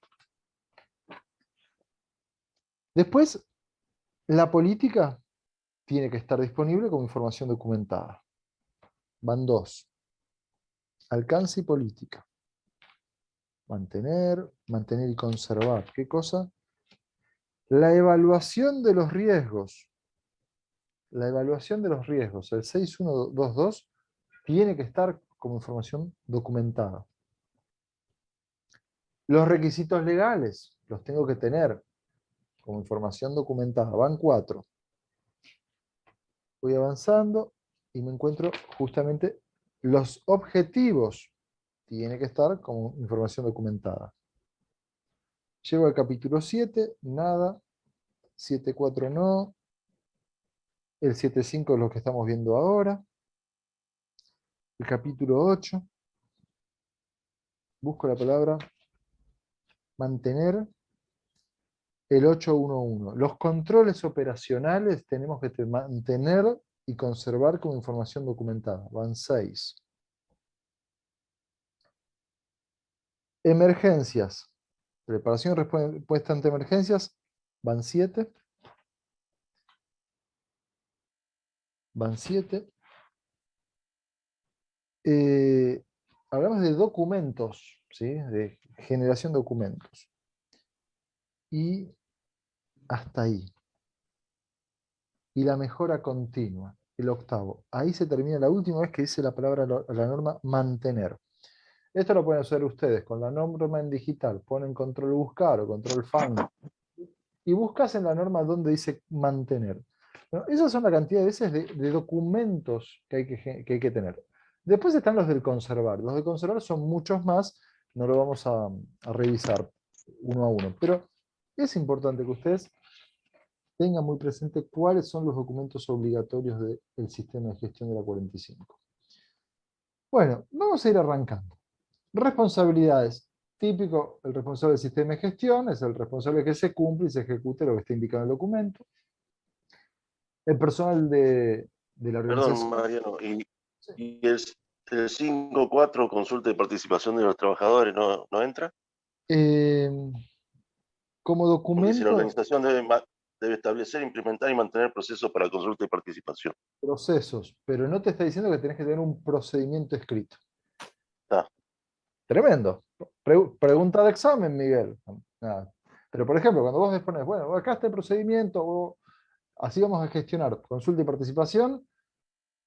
[SPEAKER 1] Después, la política tiene que estar disponible como información documentada. Van dos. Alcance y política. Mantener y conservar. ¿Qué cosa? La evaluación de los riesgos. La evaluación de los riesgos, el 6122, tiene que estar como información documentada. Los requisitos legales los tengo que tener como información documentada. Van 4. Voy avanzando y me encuentro justamente los objetivos tiene que estar como información documentada. Llego al capítulo 7, nada. 7.4 no. El 7.5 es lo que estamos viendo ahora. El capítulo 8. Busco la palabra mantener. El 8.1.1. Los controles operacionales tenemos que mantener y conservar como información documentada. Van 6. Emergencias. Preparación y respuesta ante emergencias. Van 7. Van 7. Hablamos de documentos, ¿sí? De generación de documentos. Y hasta ahí. Y la mejora continua, el 8. Ahí se termina la última vez que dice la palabra, la norma mantener. Esto lo pueden hacer ustedes con la norma en digital. Ponen control buscar o control find. Y buscas en la norma donde dice mantener. Bueno, esas son la cantidad de veces de documentos que hay que tener. Después están los del conservar. Los de conservar son muchos más. No lo vamos a revisar uno a uno. Pero es importante que ustedes tengan muy presente cuáles son los documentos obligatorios del sistema de gestión de la 45. Bueno, vamos a ir arrancando. Responsabilidades. Típico, el responsable del sistema de gestión es el responsable que se cumple y se ejecute lo que está indicado en el documento. El personal de la organización.
[SPEAKER 7] Perdón, Mariano, y el 5.4, consulta de participación de los trabajadores, ¿no entra?
[SPEAKER 1] Como
[SPEAKER 7] Porque si la
[SPEAKER 1] documento,
[SPEAKER 7] organización debe establecer, implementar y mantener procesos para consulta y participación.
[SPEAKER 1] procesos, pero no te está diciendo que tenés que tener un procedimiento escrito.
[SPEAKER 7] Ah.
[SPEAKER 1] Tremendo. Pregunta de examen, Miguel. Nada. Pero por ejemplo, cuando vos pones, bueno, acá está el procedimiento, así vamos a gestionar consulta y participación,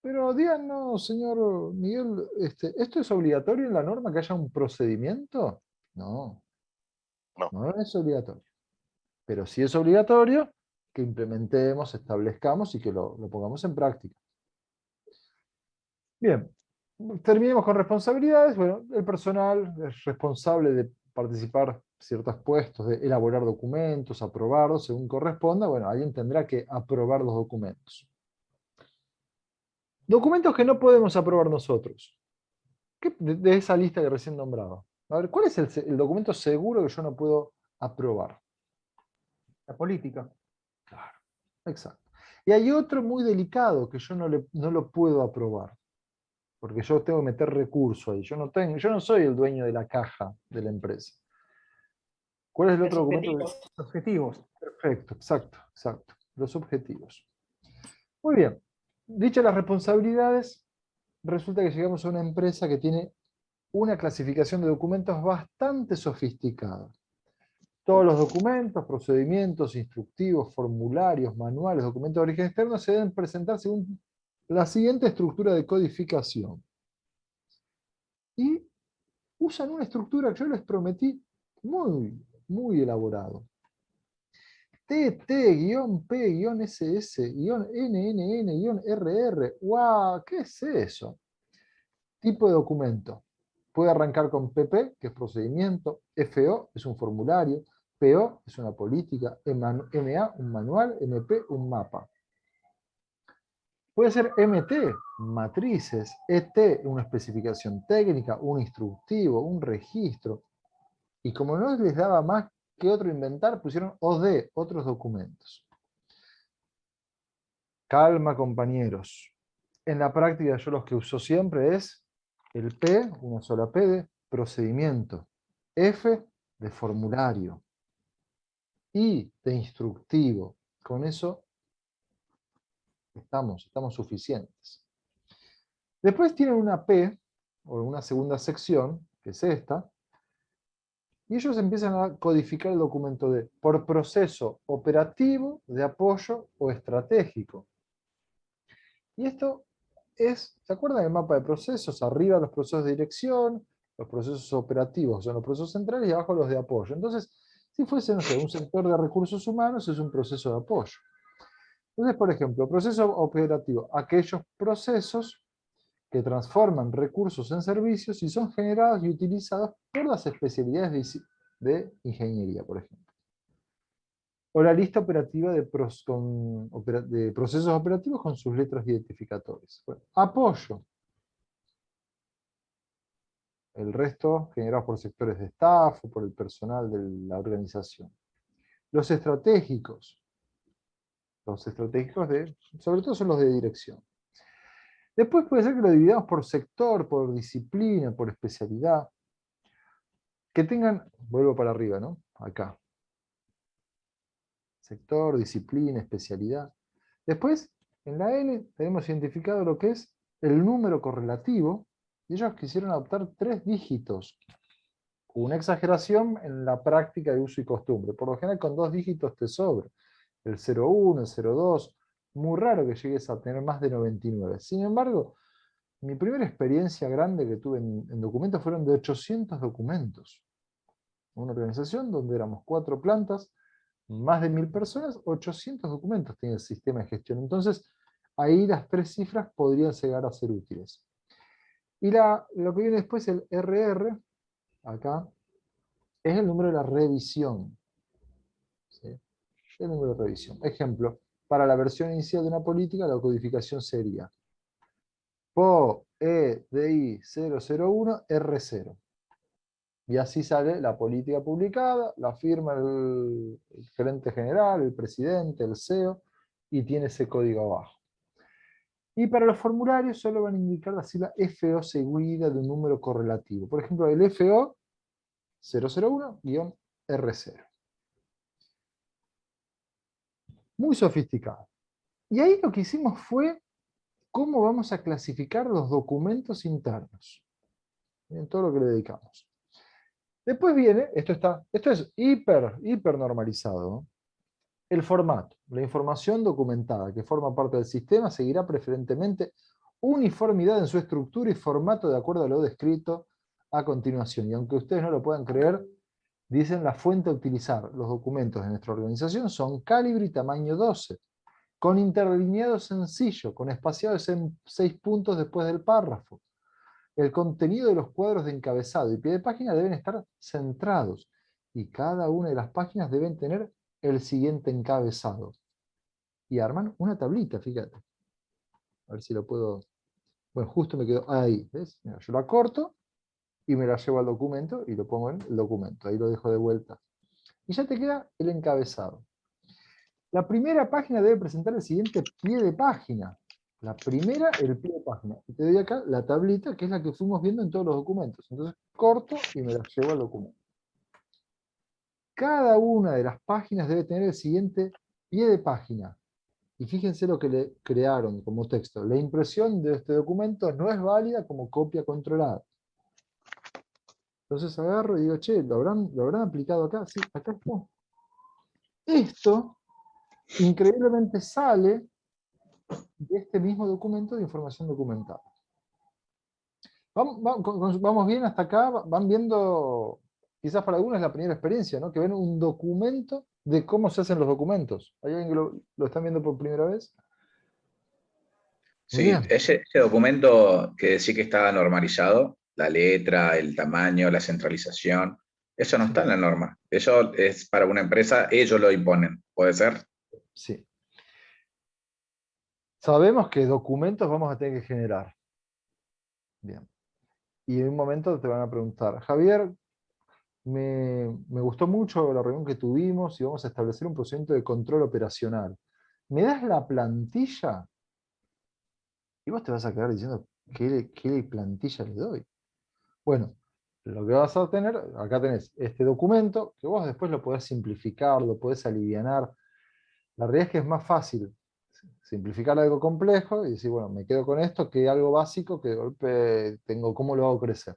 [SPEAKER 1] pero díganos, señor Miguel, ¿esto es obligatorio en la norma que haya un procedimiento? No. No es obligatorio. Pero sí es obligatorio que implementemos, establezcamos y que lo pongamos en práctica. Bien, terminemos con responsabilidades. Bueno, el personal es responsable de participar en ciertos puestos, de elaborar documentos, aprobarlos según corresponda. Bueno, alguien tendrá que aprobar los documentos. Documentos que no podemos aprobar nosotros. De esa lista que recién nombraba. A ver, ¿cuál es el documento seguro que yo no puedo aprobar?
[SPEAKER 3] La política.
[SPEAKER 1] Claro, exacto. Y hay otro muy delicado que yo no lo puedo aprobar. Porque yo tengo que meter recursos ahí. Yo no soy el dueño de la caja de la empresa. ¿Cuál es el otro documento?
[SPEAKER 3] Objetivos.
[SPEAKER 1] Perfecto, exacto. Los objetivos. Muy bien. Dichas las responsabilidades, resulta que llegamos a una empresa que tiene una clasificación de documentos bastante sofisticada. Todos los documentos, procedimientos, instructivos, formularios, manuales, documentos de origen externo se deben presentar según la siguiente estructura de codificación. Y usan una estructura que yo les prometí muy, muy elaborado. TT-P-SS-NNN-RR. ¡Wow! ¿Qué es eso? Tipo de documento. Puede arrancar con PP, que es procedimiento, FO es un formulario, PO es una política, MA un manual, MP un mapa. Puede ser MT, matrices, ET una especificación técnica, un instructivo, un registro. Y como no les daba más que otro inventar, pusieron OD, otros documentos. Calma, compañeros. En la práctica yo los que uso siempre es el P, una sola P de procedimiento, F de formulario, I de instructivo. Con eso estamos suficientes. Después tienen una P, o una segunda sección, que es esta, y ellos empiezan a codificar el documento por proceso operativo, de apoyo o estratégico. Y esto es, ¿se acuerdan del mapa de procesos? Arriba los procesos de dirección, los procesos operativos son los procesos centrales y abajo los de apoyo. Entonces, si fuese, no sé, un sector de recursos humanos, es un proceso de apoyo. Entonces, por ejemplo, proceso operativo, aquellos procesos que transforman recursos en servicios y son generados y utilizados por las especialidades de ingeniería, por ejemplo. O la lista operativa de procesos operativos con sus letras identificatorias. Bueno, apoyo. El resto generados por sectores de staff o por el personal de la organización. Los estratégicos. Los estratégicos sobre todo son los de dirección. Después puede ser que lo dividamos por sector, por disciplina, por especialidad. Que tengan, vuelvo para arriba, ¿no? Acá. Sector, disciplina, especialidad. Después, en la N, tenemos identificado lo que es el número correlativo, y ellos quisieron adoptar 3 dígitos. Una exageración en la práctica de uso y costumbre. Por lo general, con 2 dígitos te sobra. El 01, el 02, muy raro que llegues a tener más de 99. Sin embargo, mi primera experiencia grande que tuve en documentos fueron de 800 documentos. Una organización donde éramos 4 plantas, más de 1000 personas, 800 documentos tiene el sistema de gestión. Entonces, ahí las 3 cifras podrían llegar a ser útiles. Y lo que viene después, el RR, acá, es el número de la revisión. ¿Sí? El número de revisión. Ejemplo, para la versión inicial de una política, la codificación sería POEDI 001 R0. Y así sale la política publicada, la firma el gerente general, el presidente, el CEO, y tiene ese código abajo. Y para los formularios solo van a indicar la sigla FO seguida de un número correlativo. Por ejemplo, el FO 001-R0. Muy sofisticado. Y ahí lo que hicimos fue cómo vamos a clasificar los documentos internos. En todo lo que le dedicamos. Después viene, esto es hiper normalizado, ¿no? El formato. La información documentada que forma parte del sistema seguirá preferentemente uniformidad en su estructura y formato de acuerdo a lo descrito a continuación. Y aunque ustedes no lo puedan creer, dicen la fuente a utilizar los documentos de nuestra organización son calibre y tamaño 12, con interlineado sencillo, con espaciados en 6 puntos después del párrafo. El contenido de los cuadros de encabezado y pie de página deben estar centrados y cada una de las páginas deben tener el siguiente encabezado. Y arman una tablita, fíjate. A ver si lo puedo... Bueno, justo me quedó ahí, ¿ves? Mira, yo la corto y me la llevo al documento y lo pongo en el documento. Ahí lo dejo de vuelta. Y ya te queda el encabezado. La primera página debe presentar el siguiente pie de página. La primera, el pie de página. Y te doy acá la tablita, que es la que fuimos viendo en todos los documentos. Entonces corto y me la llevo al documento. Cada una de las páginas debe tener el siguiente pie de página. Y fíjense lo que le crearon como texto. La impresión de este documento no es válida como copia controlada. Entonces agarro y digo, che, ¿lo habrán aplicado acá? Sí, acá está. Esto increíblemente sale de este mismo documento de información documentada. Vamos bien hasta acá, van viendo, quizás para algunos es la primera experiencia, ¿no? Que ven un documento de cómo se hacen los documentos. ¿Hay alguien que lo están viendo por primera vez? Muy
[SPEAKER 5] Sí,
[SPEAKER 1] bien.
[SPEAKER 5] ese documento que sí que estaba normalizado, la letra, el tamaño, la centralización, eso no está en la norma. Eso es para una empresa, ellos lo imponen. ¿Puede ser?
[SPEAKER 1] Sí. Sabemos que documentos vamos a tener que generar. Bien. Y en un momento te van a preguntar, Javier, me gustó mucho la reunión que tuvimos y vamos a establecer un procedimiento de control operacional. ¿Me das la plantilla? Y vos te vas a quedar diciendo, ¿qué plantilla le doy? Bueno, lo que vas a tener, acá tenés este documento, que vos después lo podés simplificar, lo podés alivianar. La realidad es que es más fácil simplificar algo complejo y decir, bueno, me quedo con esto, que algo básico, que de golpe tengo, ¿cómo lo hago crecer?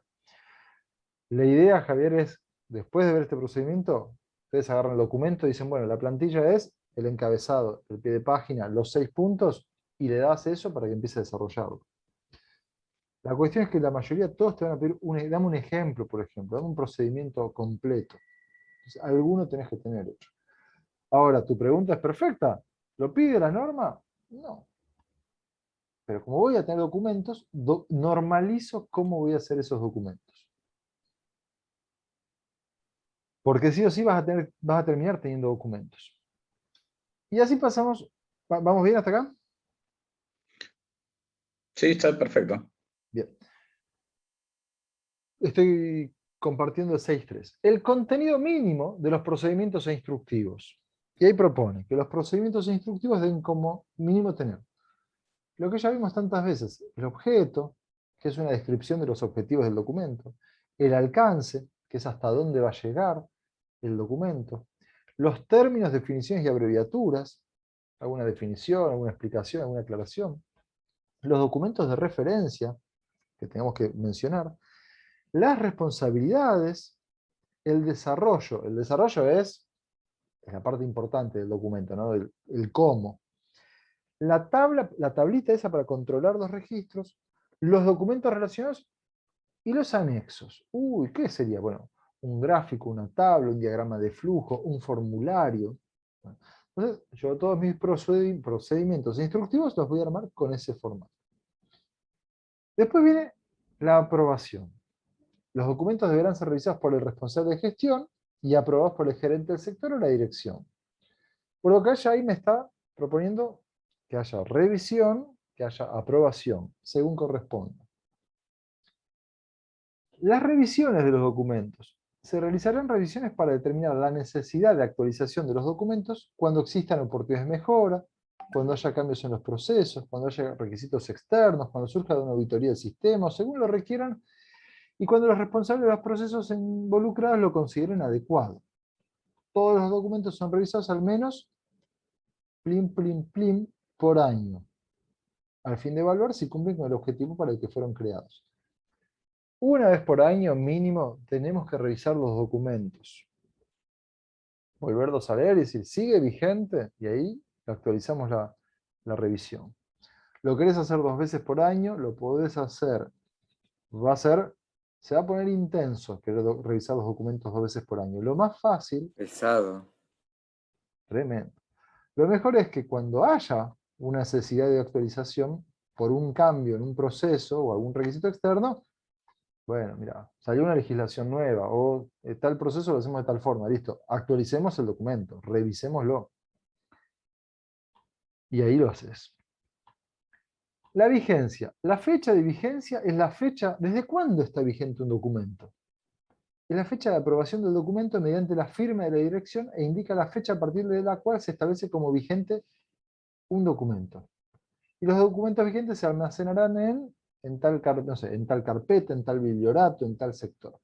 [SPEAKER 1] La idea, Javier, es, después de ver este procedimiento, ustedes agarran el documento y dicen, bueno, la plantilla es el encabezado, el pie de página, los 6 puntos, y le das eso para que empiece a desarrollarlo. La cuestión es que la mayoría, todos te van a pedir, dame un ejemplo, por ejemplo, dame un procedimiento completo. Entonces, alguno tenés que tener hecho. Ahora, ¿tu pregunta es perfecta? ¿Lo pide la norma? No. pero como voy a tener documentos, normalizo cómo voy a hacer esos documentos. Porque sí o sí vas a terminar teniendo documentos. Y así pasamos. ¿Vamos bien hasta acá?
[SPEAKER 5] Sí, está perfecto.
[SPEAKER 1] Bien. Estoy compartiendo el 6.3. El contenido mínimo de los procedimientos instructivos. Y ahí propone que los procedimientos instructivos deben como mínimo tener lo que ya vimos tantas veces: el objeto, que es una descripción de los objetivos del documento; el alcance, que es hasta dónde va a llegar el documento; los términos, definiciones y abreviaturas, alguna definición, alguna explicación, alguna aclaración; los documentos de referencia, que tenemos que mencionar; las responsabilidades; el desarrollo. El desarrollo es la parte importante del documento, ¿no? El cómo. La tablita esa para controlar los registros, los documentos relacionados y los anexos. Uy, ¿qué sería? Bueno, un gráfico, una tabla, un diagrama de flujo, un formulario. Entonces, yo todos mis procedimientos instructivos los voy a armar con ese formato. Después viene la aprobación. Los documentos deberán ser revisados por el responsable de gestión y aprobados por el gerente del sector o la dirección. Por lo que haya ahí me está proponiendo que haya revisión, que haya aprobación, según corresponda. Las revisiones de los documentos. Se realizarán revisiones para determinar la necesidad de actualización de los documentos cuando existan oportunidades de mejora, cuando haya cambios en los procesos, cuando haya requisitos externos, cuando surja de una auditoría del sistema, según lo requieran, y cuando los responsables de los procesos involucrados lo consideren adecuado. Todos los documentos son revisados al menos plim por año, al fin de evaluar si cumplen con el objetivo para el que fueron creados. Una vez por año mínimo tenemos que revisar los documentos, volverlos a leer y decir, ¿sigue vigente? Y ahí actualizamos la revisión. Lo querés hacer 2 veces por año, lo podés hacer. Se va a poner intenso querer revisar los documentos 2 veces por año. Lo más fácil...
[SPEAKER 9] Pesado.
[SPEAKER 1] Tremendo. Lo mejor es que cuando haya una necesidad de actualización por un cambio en un proceso o algún requisito externo, bueno, mira, salió una legislación nueva o tal proceso lo hacemos de tal forma, listo, actualicemos el documento, revisémoslo. Y ahí lo haces. La vigencia. La fecha de vigencia es la fecha, ¿desde cuándo está vigente un documento? Es la fecha de aprobación del documento mediante la firma de la dirección e indica la fecha a partir de la cual se establece como vigente un documento. Y los documentos vigentes se almacenarán en tal carpeta, en tal bibliorato, en tal sector.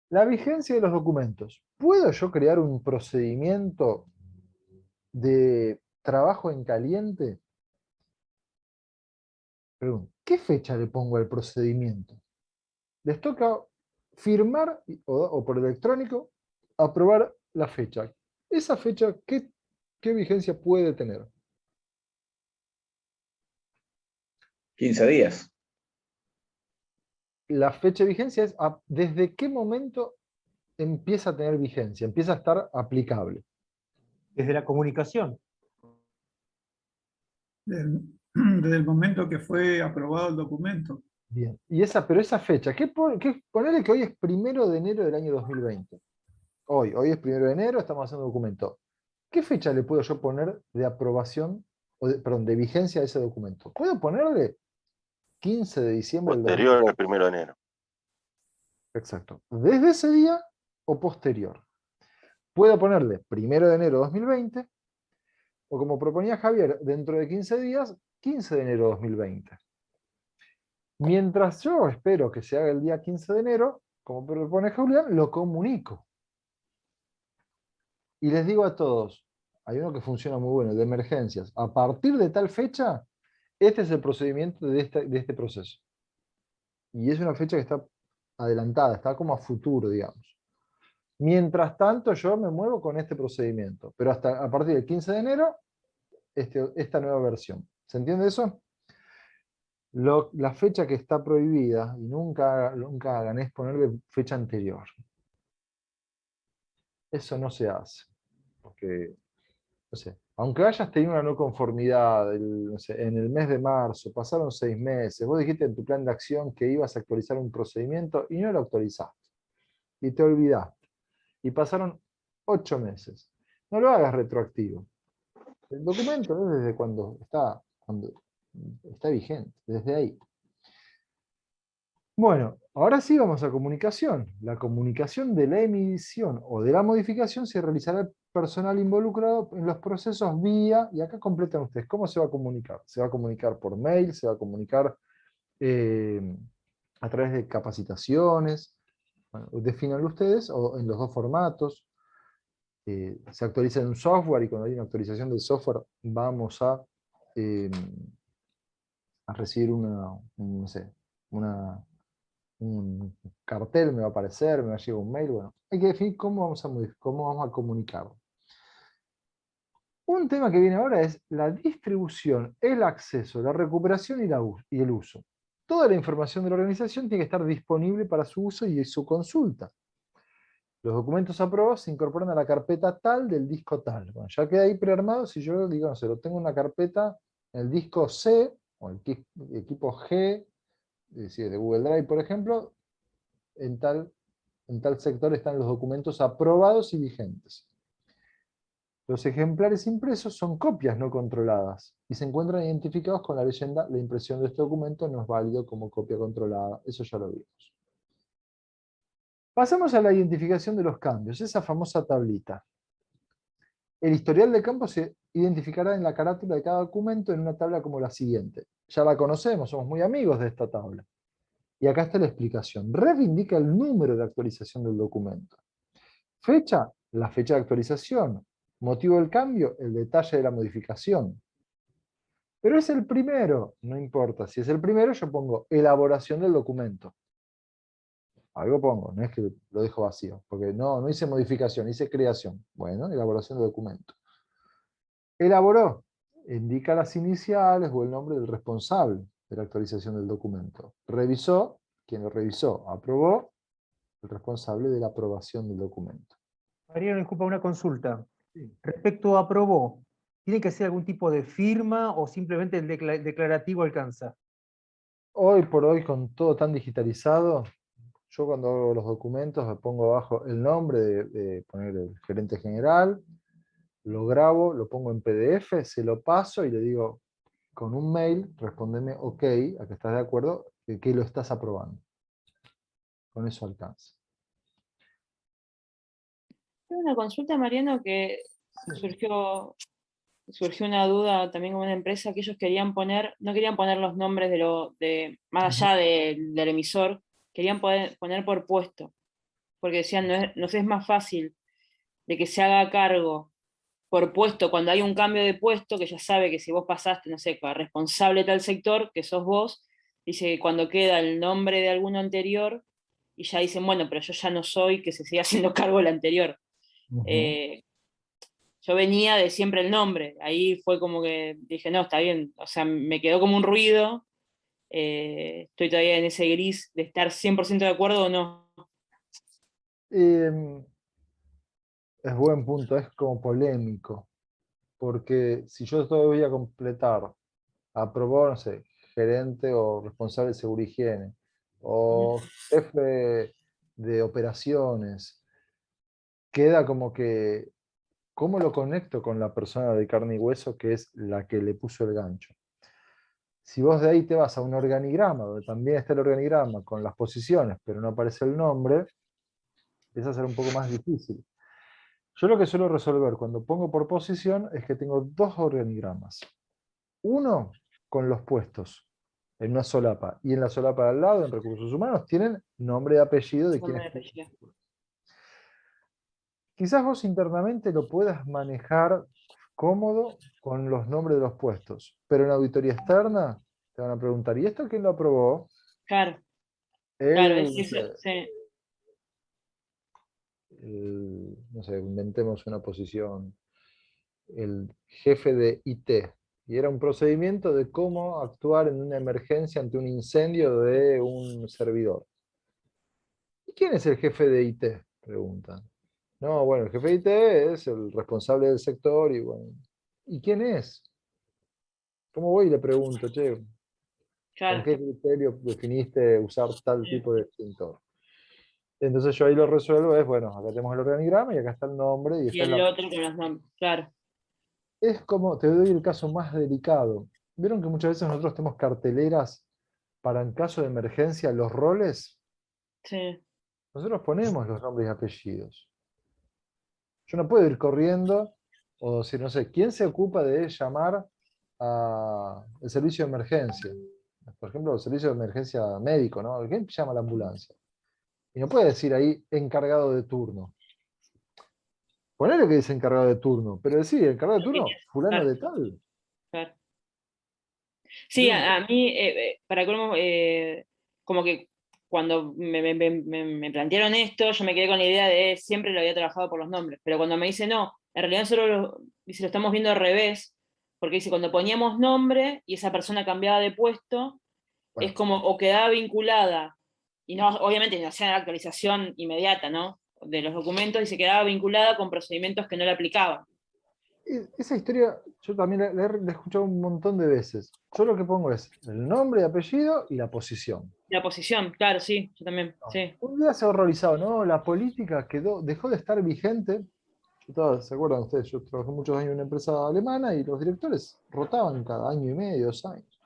[SPEAKER 1] La vigencia de los documentos. ¿Puedo yo crear un procedimiento de trabajo en caliente? Pregunto, ¿qué fecha le pongo al procedimiento? Les toca firmar o por electrónico, aprobar la fecha. Esa fecha, ¿qué vigencia puede tener?
[SPEAKER 5] 15 días.
[SPEAKER 1] La fecha de vigencia es desde qué momento empieza a tener vigencia, empieza a estar aplicable.
[SPEAKER 3] Desde la comunicación.
[SPEAKER 10] Desde el momento que fue aprobado el documento.
[SPEAKER 1] Bien. Pero esa fecha, ponele que hoy es 1 de enero del año 2020. Hoy es 1 de enero, estamos haciendo un documento. ¿Qué fecha le puedo yo poner de aprobación, de vigencia a ese documento? ¿Puedo ponerle 15 de diciembre del 2020?
[SPEAKER 7] Posterior al 1 de enero.
[SPEAKER 1] Exacto. ¿Desde ese día o posterior? Puedo ponerle 1 de enero de 2020, o como proponía Javier, dentro de 15 días, 15 de enero de 2020. Mientras yo espero que se haga el día 15 de enero, como propone Julián, lo comunico. Y les digo a todos, hay uno que funciona muy bueno, de emergencias. A partir de tal fecha, este es el procedimiento de este proceso. Y es una fecha que está adelantada, está como a futuro, digamos. Mientras tanto, yo me muevo con este procedimiento. Pero a partir del 15 de enero, esta nueva versión. ¿Se entiende eso? La fecha que está prohibida, y nunca hagan, es ponerle fecha anterior. Eso no se hace. Porque, no sé, aunque hayas tenido una no conformidad no sé, en el mes de marzo, pasaron 6 meses, vos dijiste en tu plan de acción que ibas a actualizar un procedimiento y no lo actualizaste, y te olvidaste, y pasaron 8 meses. No lo hagas retroactivo. El documento es desde cuando está vigente, desde ahí. Bueno, ahora sí vamos a comunicación. La comunicación de la emisión o de la modificación se realizará al personal involucrado en los procesos vía, y acá completan ustedes, ¿cómo se va a comunicar? Se va a comunicar por mail, se va a comunicar a través de capacitaciones, bueno, defínanlo ustedes, o en los dos formatos. Se actualiza en un software y cuando hay una actualización del software vamos a recibir no sé, un cartel, me va a aparecer, me va a llegar un mail, bueno, hay que definir cómo vamos a comunicarlo. Un tema que viene ahora es la distribución, el acceso, la recuperación y el uso. Toda la información de la organización tiene que estar disponible para su uso y su consulta. Los documentos aprobados se incorporan a la carpeta tal del disco tal. Bueno, ya queda ahí prearmado. Si yo digo, no sé, lo tengo en una carpeta en el disco C o el equipo G, es decir, de Google Drive, por ejemplo, en tal sector están los documentos aprobados y vigentes. Los ejemplares impresos son copias no controladas y se encuentran identificados con la leyenda: la impresión de este documento no es válido como copia controlada. Eso ya lo vimos. Pasamos a la identificación de los cambios, esa famosa tablita. El historial de campo se identificará en la carátula de cada documento en una tabla como la siguiente. Ya la conocemos, somos muy amigos de esta tabla. Y acá está la explicación. Ref indica el número de actualización del documento. Fecha, la fecha de actualización. Motivo del cambio, el detalle de la modificación. Pero es el primero, no importa. Si es el primero, yo pongo elaboración del documento. Algo pongo, no es que lo dejo vacío, porque no hice modificación, hice creación. Bueno, elaboración del documento. Elaboró, indica las iniciales o el nombre del responsable de la actualización del documento. Revisó, quien lo revisó. Aprobó, el responsable de la aprobación del documento.
[SPEAKER 3] Mariano, disculpa, una consulta. Respecto a aprobó, ¿tiene que ser algún tipo de firma o simplemente el declarativo alcanza?
[SPEAKER 1] Hoy por hoy, con todo tan digitalizado, yo cuando hago los documentos me pongo abajo el nombre de poner el gerente general, lo grabo, lo pongo en PDF, se lo paso y le digo con un mail, respondeme ok, a que estás de acuerdo, que lo estás aprobando. Con eso alcanza.
[SPEAKER 6] Tengo una consulta, Mariano, que surgió una duda también con una empresa que ellos querían poner, no querían poner los nombres más allá del emisor, querían poner por puesto, porque decían, nos es más fácil de que se haga cargo por puesto cuando hay un cambio de puesto, que ya sabe que si vos pasaste, no sé, a responsable de tal sector, que sos vos, dice que cuando queda el nombre de alguno anterior, y ya dicen, bueno, pero yo ya no soy, que se siga haciendo cargo el anterior. Yo venía de siempre el nombre, ahí fue como que dije, no, está bien, o sea, me quedó como un ruido, estoy todavía en ese gris de estar 100% de acuerdo o no.
[SPEAKER 1] Es buen punto, es como polémico, porque si yo todavía voy a completar, aprobó, no sé, gerente o responsable de seguridad y higiene, o jefe de operaciones, queda como que, ¿cómo lo conecto con la persona de carne y hueso que es la que le puso el gancho? Si vos de ahí te vas a un organigrama, donde también está el organigrama con las posiciones, pero no aparece el nombre, empieza a ser un poco más difícil. Yo lo que suelo resolver cuando pongo por posición es que tengo dos organigramas. Uno con los puestos en una solapa, y en la solapa de al lado, en recursos humanos, tienen nombre y apellido de quienes... Quizás vos internamente lo puedas manejar cómodo con los nombres de los puestos, pero en auditoría externa te van a preguntar, ¿y esto quién lo aprobó?
[SPEAKER 6] Claro, claro, es eso, sí.
[SPEAKER 1] No sé, inventemos una posición, el jefe de IT, y era un procedimiento de cómo actuar en una emergencia ante un incendio de un servidor. ¿Y quién es el jefe de IT? Preguntan. No, bueno, el jefe de IT es el responsable del sector y bueno, ¿y quién es? ¿Cómo voy y le pregunto, che, ¿con
[SPEAKER 6] Claro.
[SPEAKER 1] qué criterio definiste usar tal tipo de extintor? Entonces yo ahí lo resuelvo, es, bueno, acá tenemos el organigrama y acá está el nombre y
[SPEAKER 6] Y
[SPEAKER 1] está en
[SPEAKER 6] el
[SPEAKER 1] la...
[SPEAKER 6] otro con los nombres, claro.
[SPEAKER 1] Es como, te doy el caso más delicado. ¿Vieron que muchas veces nosotros tenemos carteleras para en caso de emergencia los roles?
[SPEAKER 6] Sí,
[SPEAKER 1] Nosotros ponemos los nombres y apellidos. Yo no puedo ir corriendo o si no sé, ¿quién se ocupa de llamar al servicio de emergencia? Por ejemplo, el servicio de emergencia médico, ¿no? ¿Quién llama a la ambulancia? Y no puede decir ahí encargado de turno. Ponele que dice encargado de turno, pero decir encargado de
[SPEAKER 6] lo que
[SPEAKER 1] turno,
[SPEAKER 6] quieras,
[SPEAKER 1] fulano
[SPEAKER 6] claro,
[SPEAKER 1] de tal.
[SPEAKER 6] claro. Sí, a mí, para colmo, como que cuando me plantearon esto, yo me quedé con la idea de siempre lo había trabajado por los nombres, pero cuando me dice no, en realidad solo dice, lo estamos viendo al revés, porque dice, cuando poníamos nombre y esa persona cambiaba de puesto,
[SPEAKER 1] Bueno,
[SPEAKER 6] es como, o quedaba vinculada, y no, obviamente no hacía la actualización inmediata, ¿no? De los documentos, y se quedaba vinculada con procedimientos que no le aplicaban.
[SPEAKER 1] esa historia yo también la he escuchado un montón de veces. Yo lo que pongo es el nombre y apellido y la posición.
[SPEAKER 6] La posición, claro, sí, yo también, sí.
[SPEAKER 1] Un día se ha horrorizado, ¿no? La política dejó de estar vigente. ¿Se acuerdan ustedes? Yo trabajé muchos años en una empresa alemana y los directores rotaban cada año y medio, 2 años.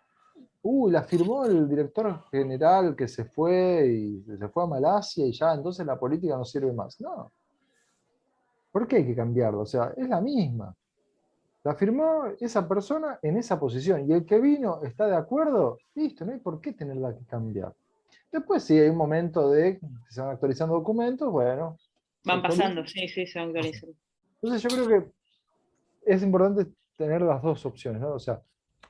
[SPEAKER 1] La firmó el director general que se fue y se fue a Malasia y ya entonces la política no sirve más. No. ¿Por qué hay que cambiarlo? O sea, es la misma. La firmó esa persona en esa posición y el que vino está de acuerdo, listo, no hay por qué tenerla que cambiar. Después, si hay un momento de que se van actualizando documentos, bueno, se
[SPEAKER 6] Van
[SPEAKER 1] actualiza.
[SPEAKER 6] pasando, sí, sí, se van actualizando.
[SPEAKER 1] Entonces yo creo que es importante tener las dos opciones, ¿no? O sea,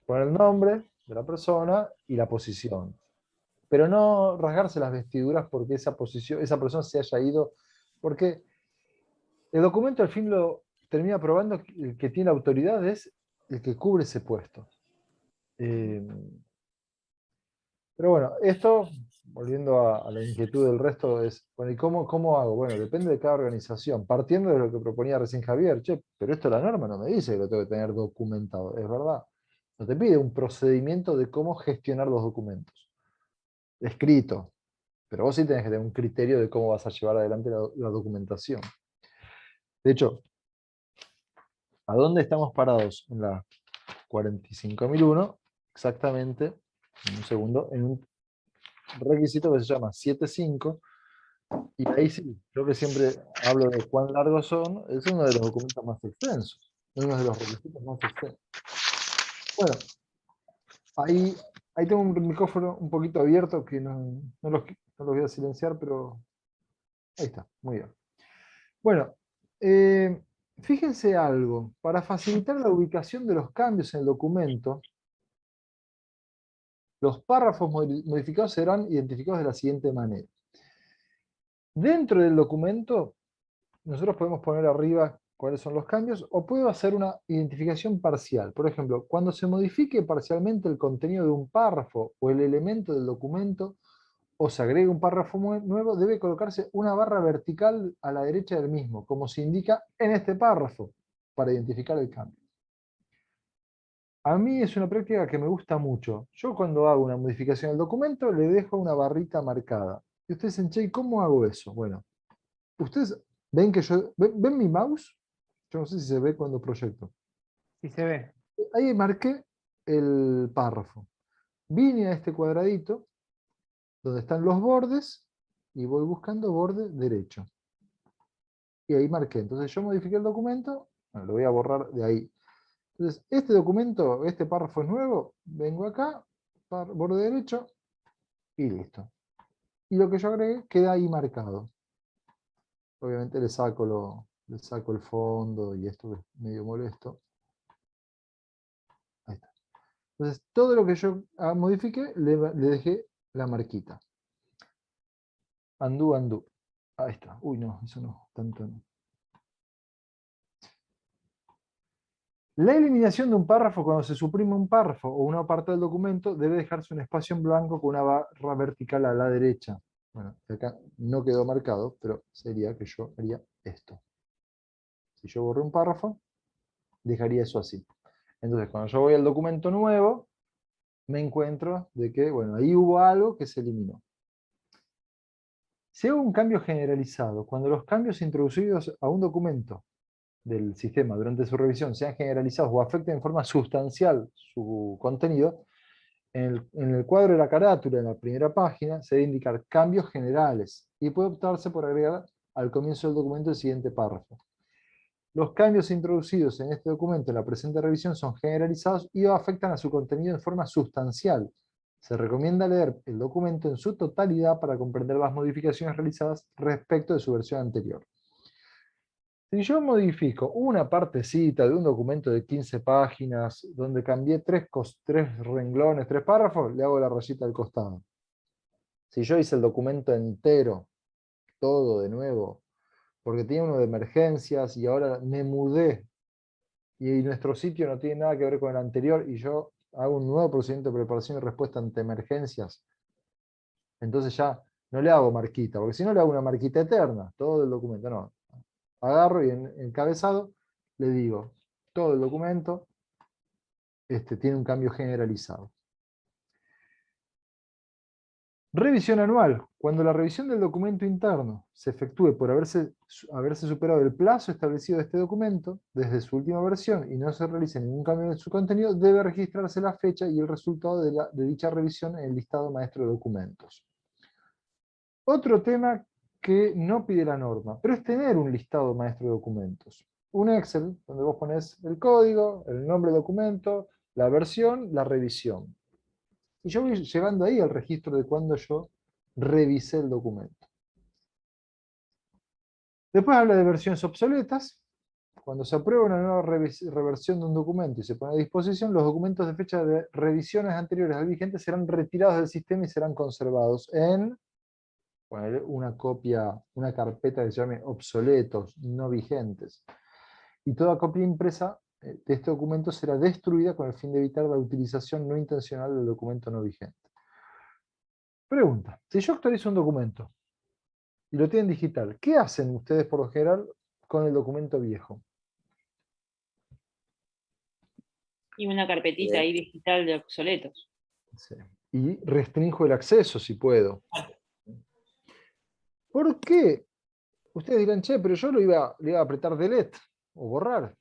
[SPEAKER 1] poner el nombre de la persona y la posición. Pero no rasgarse las vestiduras porque esa persona se haya ido, porque el documento al fin lo termina probando que el que tiene autoridad es el que cubre ese puesto. Pero bueno, esto, volviendo a la inquietud del resto, es, bueno, ¿y cómo hago? Bueno, depende de cada organización, partiendo de lo que proponía recién Javier, che, pero esto la norma no me dice que lo tengo que tener documentado, es verdad. No te pide un procedimiento de cómo gestionar los documentos, escrito, pero vos sí tenés que tener un criterio de cómo vas a llevar adelante la documentación. De hecho, ¿a dónde estamos parados? En la 45.001, exactamente, en un segundo, en un requisito que se llama 7.5, y ahí sí, yo que siempre hablo de cuán largos son, es uno de los documentos más extensos, uno de los requisitos más extensos. Bueno, ahí tengo un micrófono un poquito abierto que no los voy a silenciar, pero ahí está, muy bien. Bueno, fíjense algo, para facilitar la ubicación de los cambios en el documento, los párrafos modificados serán identificados de la siguiente manera. Dentro del documento, nosotros podemos poner arriba cuáles son los cambios, o puedo hacer una identificación parcial. Por ejemplo, cuando se modifique parcialmente el contenido de un párrafo o el elemento del documento, o se agrega un párrafo nuevo, debe colocarse una barra vertical a la derecha del mismo, como se indica en este párrafo, para identificar el cambio. A mí es una práctica que me gusta mucho. Yo cuando hago una modificación al documento, le dejo una barrita marcada. Y ustedes dicen, che, ¿cómo hago eso? Bueno, ustedes ven que ¿ven mi mouse? Yo no sé si se ve cuando proyecto.
[SPEAKER 3] Sí se ve.
[SPEAKER 1] Ahí marqué el párrafo. Vine a este cuadradito, donde están los bordes, y voy buscando borde derecho. Y ahí marqué. Entonces yo modifiqué el documento, bueno, lo voy a borrar de ahí. Entonces, este documento, este párrafo es nuevo, vengo acá, borde derecho, y listo. Y lo que yo agregué queda ahí marcado. Obviamente le saco el fondo y esto es medio molesto. Ahí está. Entonces, todo lo que yo modifique, le dejé la marquita. Undo, undo. Ahí está. Uy, no, eso no, tanto no. La eliminación de un párrafo, cuando se suprime un párrafo o una parte del documento, debe dejarse un espacio en blanco con una barra vertical a la derecha. Bueno, acá no quedó marcado, pero sería que yo haría esto. Si yo borré un párrafo, dejaría eso así. Entonces, cuando yo voy al documento nuevo, me encuentro de que, bueno, ahí hubo algo que se eliminó. Si hago un cambio generalizado, cuando los cambios introducidos a un documento del sistema durante su revisión sean generalizados o afecten en forma sustancial su contenido, en el cuadro de la carátula, en la primera página, se debe indicar cambios generales y puede optarse por agregar al comienzo del documento el siguiente párrafo. Los cambios introducidos en este documento en la presente revisión son generalizados y afectan a su contenido en forma sustancial. Se recomienda leer el documento en su totalidad para comprender las modificaciones realizadas respecto de su versión anterior. Si yo modifico una partecita de un documento de 15 páginas, donde cambié tres renglones, 3 párrafos, le hago la rayita al costado. Si yo hice el documento entero, todo de nuevo, porque tenía uno de emergencias y ahora me mudé, y nuestro sitio no tiene nada que ver con el anterior, y yo hago un nuevo procedimiento de preparación y respuesta ante emergencias, entonces ya no le hago marquita, porque si no le hago una marquita eterna, todo el documento, no. Agarro y en encabezado le digo, todo el documento tiene un cambio generalizado. Revisión anual. Cuando la revisión del documento interno se efectúe por haberse superado el plazo establecido de este documento, desde su última versión, y no se realice ningún cambio en su contenido, debe registrarse la fecha y el resultado de dicha revisión en el listado maestro de documentos. Otro tema que no pide la norma, pero es tener un listado maestro de documentos. Un Excel, donde vos pones el código, el nombre del documento, la versión, la revisión. Y yo voy llevando ahí el registro de cuando yo revisé el documento. Después habla de versiones obsoletas. Cuando se aprueba una nueva reversión de un documento y se pone a disposición, los documentos de fecha de revisiones anteriores al vigente serán retirados del sistema y serán conservados en una copia, una carpeta que se llame obsoletos, no vigentes. Y toda copia impresa de este documento será destruida con el fin de evitar la utilización no intencional del documento no vigente. Pregunta, si yo actualizo un documento y lo tienen digital, ¿qué hacen ustedes por lo general con el documento viejo?
[SPEAKER 6] Y una carpetita ahí digital de obsoletos.
[SPEAKER 1] Sí. Y restringo el acceso si puedo. ¿Por qué? Ustedes dirán, che, pero yo le iba a apretar delete o borrar.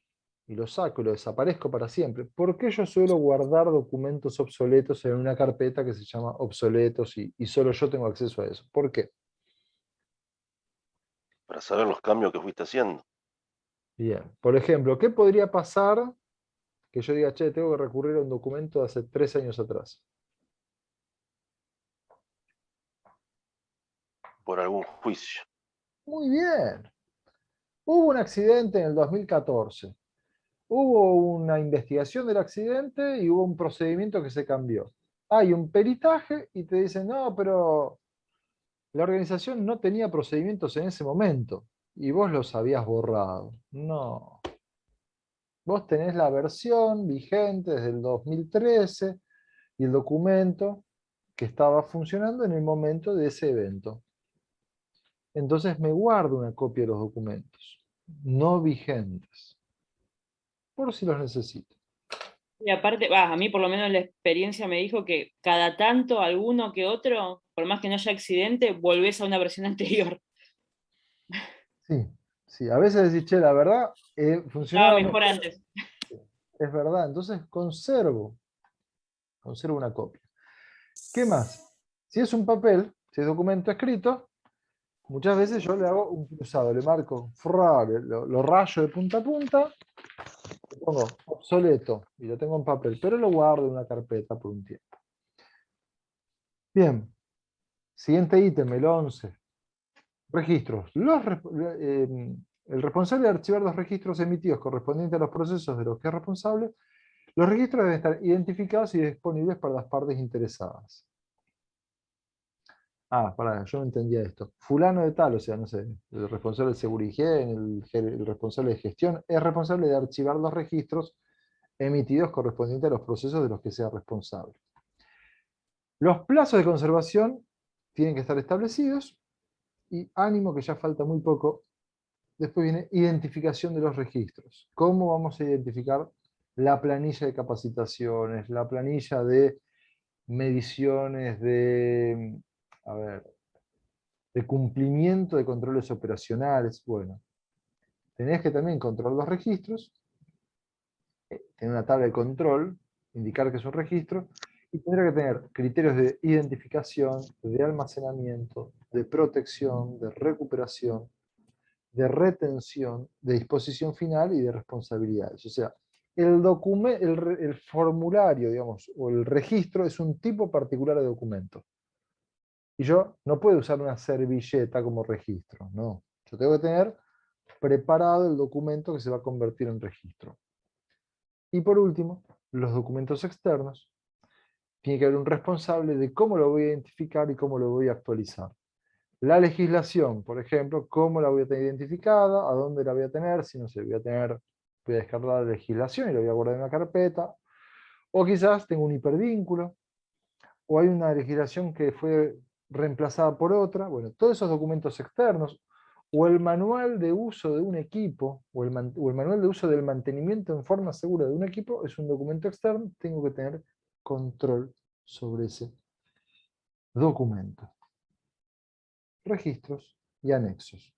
[SPEAKER 1] Y lo saco y lo desaparezco para siempre. ¿Por qué yo suelo guardar documentos obsoletos en una carpeta que se llama obsoletos y solo yo tengo acceso a eso? ¿Por qué?
[SPEAKER 7] Para saber los cambios que fuiste haciendo.
[SPEAKER 1] Bien. Por ejemplo, ¿qué podría pasar que yo diga, che, tengo que recurrir a un documento de hace 3 años atrás?
[SPEAKER 7] Por algún juicio.
[SPEAKER 1] Muy bien. Hubo un accidente en el 2014. Hubo una investigación del accidente y hubo un procedimiento que se cambió. Hay un peritaje y te dicen, no, pero la organización no tenía procedimientos en ese momento y vos los habías borrado. No. Vos tenés la versión vigente desde el 2013 y el documento que estaba funcionando en el momento de ese evento. Entonces me guardo una copia de los documentos no vigentes, por si los necesito.
[SPEAKER 6] Y aparte, a mí por lo menos la experiencia me dijo que cada tanto alguno que otro, por más que no haya accidente, volvés a una versión anterior.
[SPEAKER 1] Sí, sí, a veces decís, che, la verdad, funcionaba
[SPEAKER 6] mejor antes.
[SPEAKER 1] Es verdad, entonces conservo una copia. ¿Qué más? Si es un papel, si es documento escrito, muchas veces yo le hago un cruzado, le marco, lo rayo de punta a punta, le pongo obsoleto y lo tengo en papel, pero lo guardo en una carpeta por un tiempo. Bien, siguiente ítem, el 11. Registros. El responsable de archivar los registros emitidos correspondientes a los procesos de los que es responsable, los registros deben estar identificados y disponibles para las partes interesadas. Yo no entendía esto. Fulano de tal, o sea, no sé, el responsable de seguridad y higiene, el responsable de gestión, es responsable de archivar los registros emitidos correspondientes a los procesos de los que sea responsable. Los plazos de conservación tienen que estar establecidos y ánimo que ya falta muy poco. Después viene identificación de los registros. ¿Cómo vamos a identificar la planilla de capacitaciones, la planilla de mediciones de, a ver, de cumplimiento de controles operacionales. Bueno, tenés que también controlar los registros, tener una tabla de control, indicar que es un registro, y tendrá que tener criterios de identificación, de almacenamiento, de protección, de recuperación, de retención, de disposición final y de responsabilidades. O sea, el formulario, digamos, o el registro es un tipo particular de documento. Y yo no puedo usar una servilleta como registro, no. Yo tengo que tener preparado el documento que se va a convertir en registro. Y por último, los documentos externos. Tiene que haber un responsable de cómo lo voy a identificar y cómo lo voy a actualizar. La legislación, por ejemplo, cómo la voy a tener identificada, a dónde la voy a tener, si no sé, voy a descargar la legislación y la voy a guardar en una carpeta, o quizás tengo un hipervínculo, o hay una legislación que fue reemplazada por otra. Bueno, todos esos documentos externos, o el manual de uso de un equipo, o el manual de uso del mantenimiento en forma segura de un equipo, es un documento externo, tengo que tener control sobre ese documento. Registros y anexos.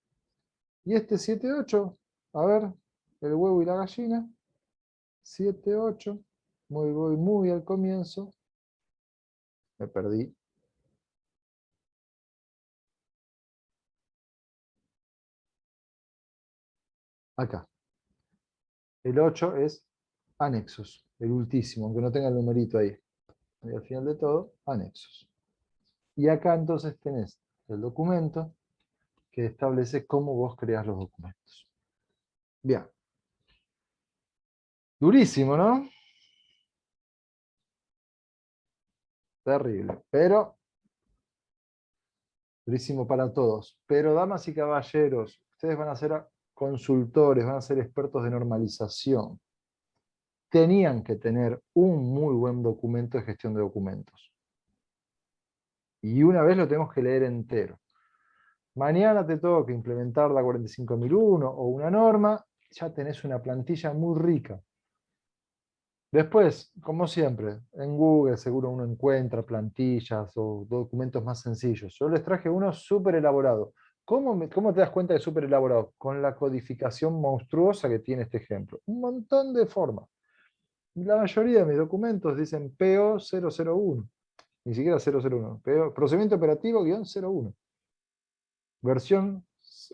[SPEAKER 1] Y este 7.8, a ver, el huevo y la gallina. 7.8, voy muy al comienzo. Me perdí. Acá. El 8 es anexos, el ultísimo, aunque no tenga el numerito ahí. Y al final de todo, anexos. Y acá entonces tenés el documento que establece cómo vos creás los documentos. Bien. Durísimo, ¿no? Terrible. Pero, durísimo para todos. Pero, damas y caballeros, ustedes van a ser consultores, van a ser expertos de normalización. Tenían que tener un muy buen documento de gestión de documentos. Y una vez lo tenemos que leer entero. Mañana te toca implementar la 45001 o una norma, ya tenés una plantilla muy rica. Después, como siempre, en Google seguro uno encuentra plantillas o documentos más sencillos. Yo les traje uno súper elaborado. ¿Cómo te das cuenta de súper elaborado? Con la codificación monstruosa que tiene este ejemplo. Un montón de formas. La mayoría de mis documentos dicen PO001. Ni siquiera 001. Procedimiento operativo -01. Versión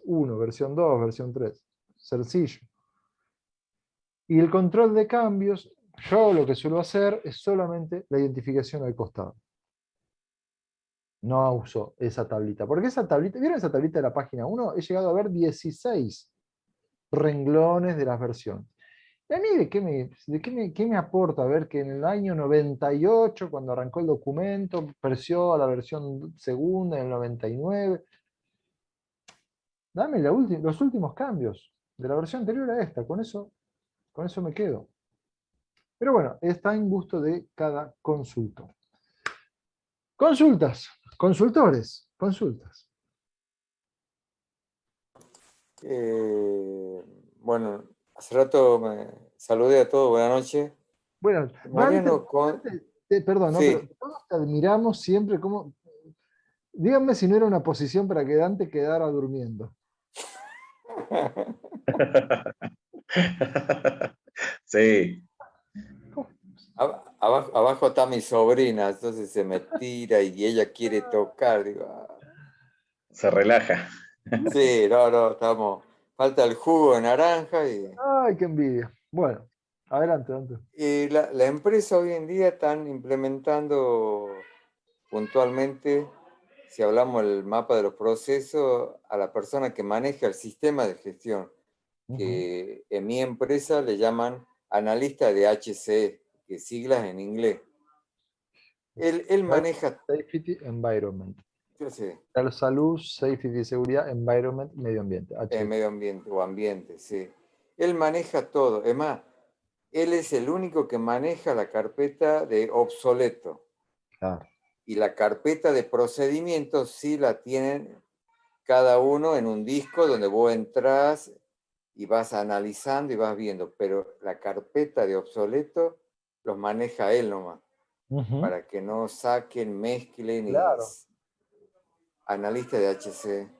[SPEAKER 1] 1, versión 2, versión 3. Sencillo. Y el control de cambios, yo lo que suelo hacer es solamente la identificación al costado. No uso esa tablita. Porque esa tablita, ¿vieron esa tablita de la página 1? He llegado a ver 16 renglones de las versiones. ¿Y a mí qué me aporta ver que en el año 98, cuando arrancó el documento, creció a la versión segunda, en el 99? Dame los últimos cambios de la versión anterior a esta, con eso me quedo. Pero bueno, está en gusto de cada consultor. Consultas, consultores, consultas.
[SPEAKER 9] Bueno, hace rato me saludé a todos, buenas noches.
[SPEAKER 1] Bueno,
[SPEAKER 9] Mariano,
[SPEAKER 1] perdón,
[SPEAKER 9] sí.
[SPEAKER 1] ¿no? Pero todos te admiramos siempre como... Díganme si no era una posición para que Dante quedara durmiendo.
[SPEAKER 5] Sí.
[SPEAKER 9] Abajo está mi sobrina, entonces se me tira y ella quiere tocar. Digo,
[SPEAKER 5] Se relaja.
[SPEAKER 9] Sí, no, estamos. Falta el jugo de naranja y.
[SPEAKER 1] Ay, qué envidia. Bueno, adelante, Dante.
[SPEAKER 9] La empresa hoy en día están implementando puntualmente, si hablamos del mapa de los procesos, a la persona que maneja el sistema de gestión, que en mi empresa le llaman analista de HCE, que siglas en inglés. Él maneja...
[SPEAKER 1] Safety Environment.
[SPEAKER 9] Sí.
[SPEAKER 1] Salud, safety, seguridad, environment, medio ambiente.
[SPEAKER 9] Medio ambiente o ambiente, sí. Él maneja todo. Es más, él es el único que maneja la carpeta de obsoleto.
[SPEAKER 1] Claro.
[SPEAKER 9] Y la carpeta de procedimientos sí la tienen cada uno en un disco donde vos entrás y vas analizando y vas viendo, pero la carpeta de obsoleto los maneja él nomás, para que no saquen, mezclen y
[SPEAKER 1] Claro.
[SPEAKER 9] analista de HC.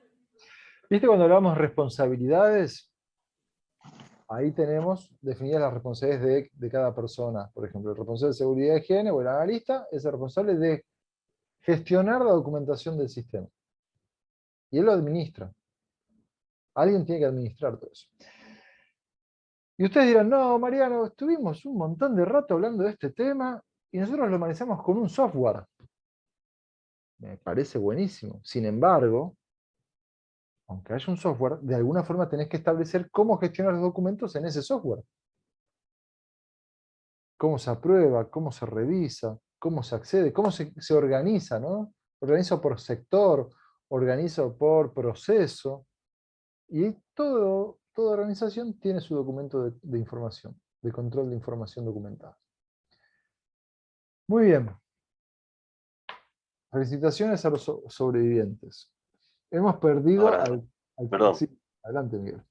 [SPEAKER 1] ¿Viste cuando hablamos de responsabilidades? Ahí tenemos definidas las responsabilidades de cada persona. Por ejemplo, el responsable de seguridad y higiene o el analista es el responsable de gestionar la documentación del sistema. Y él lo administra. Alguien tiene que administrar todo eso. Y ustedes dirán, no, Mariano, estuvimos un montón de rato hablando de este tema y nosotros lo manejamos con un software. Me parece buenísimo. Sin embargo, aunque haya un software, de alguna forma tenés que establecer cómo gestionar los documentos en ese software. Cómo se aprueba, cómo se revisa, cómo se accede, cómo se organiza, ¿no? Organizo por sector, organizo por proceso. Y toda organización tiene su documento de información, de control de información documentada. Muy bien. Felicitaciones a los sobrevivientes. Hemos perdido
[SPEAKER 7] Ahora,
[SPEAKER 1] al
[SPEAKER 7] perdón.
[SPEAKER 1] sí, adelante, Miguel.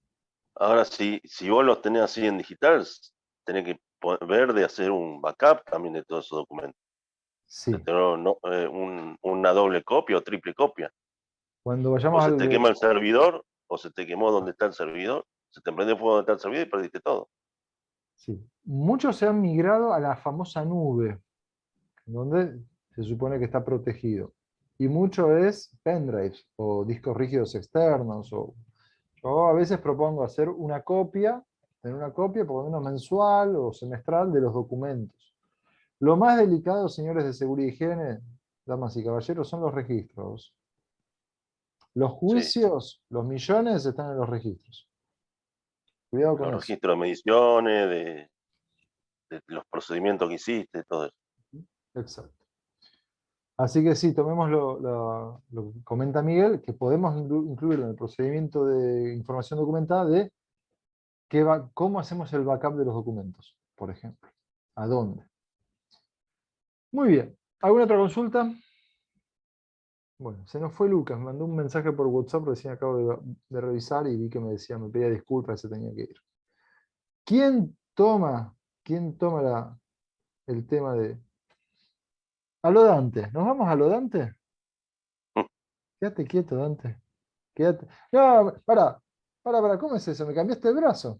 [SPEAKER 7] Ahora, si vos los tenés así en digital, tenés que ver de hacer un backup también de todos esos documentos.
[SPEAKER 1] Sí.
[SPEAKER 7] De tener una doble copia o triple copia.
[SPEAKER 1] Cuando
[SPEAKER 7] O
[SPEAKER 1] vayamos
[SPEAKER 7] se
[SPEAKER 1] al
[SPEAKER 7] te quema el servidor, o se te quemó donde está el servidor, se te prende fuego donde está el servidor y perdiste todo.
[SPEAKER 1] Sí. Muchos se han migrado a la famosa nube, donde se supone que está protegido. Y mucho es pendrives o discos rígidos externos. Yo a veces propongo hacer una copia, tener una copia por lo menos mensual o semestral de los documentos. Lo más delicado, señores de seguridad y higiene, damas y caballeros, son los registros. Los juicios, los millones están en los registros. Cuidado con
[SPEAKER 7] Los
[SPEAKER 1] eso.
[SPEAKER 7] registros de mediciones, de los procedimientos que hiciste, todo eso.
[SPEAKER 1] Exacto. Así que sí, tomemos lo que comenta Miguel, que podemos incluirlo en el procedimiento de información documentada de cómo hacemos el backup de los documentos, por ejemplo. ¿A dónde? Muy bien. ¿Alguna otra consulta? Bueno, se nos fue Lucas, me mandó un mensaje por WhatsApp, recién acabo de revisar y vi que me decía, me pedía disculpas y se tenía que ir. ¿Quién toma el tema de... A lo Dante? ¿Nos vamos a lo Dante? Quédate quieto, Dante. Quédate. No, para, ¿cómo es eso? ¿Me cambiaste el brazo?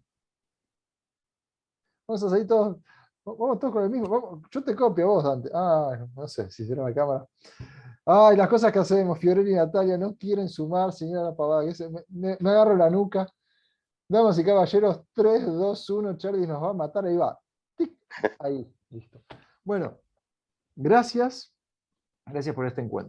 [SPEAKER 1] Vamos a salir todos, vamos todos con el mismo. Yo te copio a vos, Dante. Ah, no sé si será la cámara. Ay, las cosas que hacemos, Fiorella y Natalia no quieren sumar, señora Pavada. Me agarro la nuca. Damas y caballeros, 3, 2, 1, Charlie nos va a matar, ahí va. ¡Tic! Ahí, listo. Bueno, gracias por este encuentro.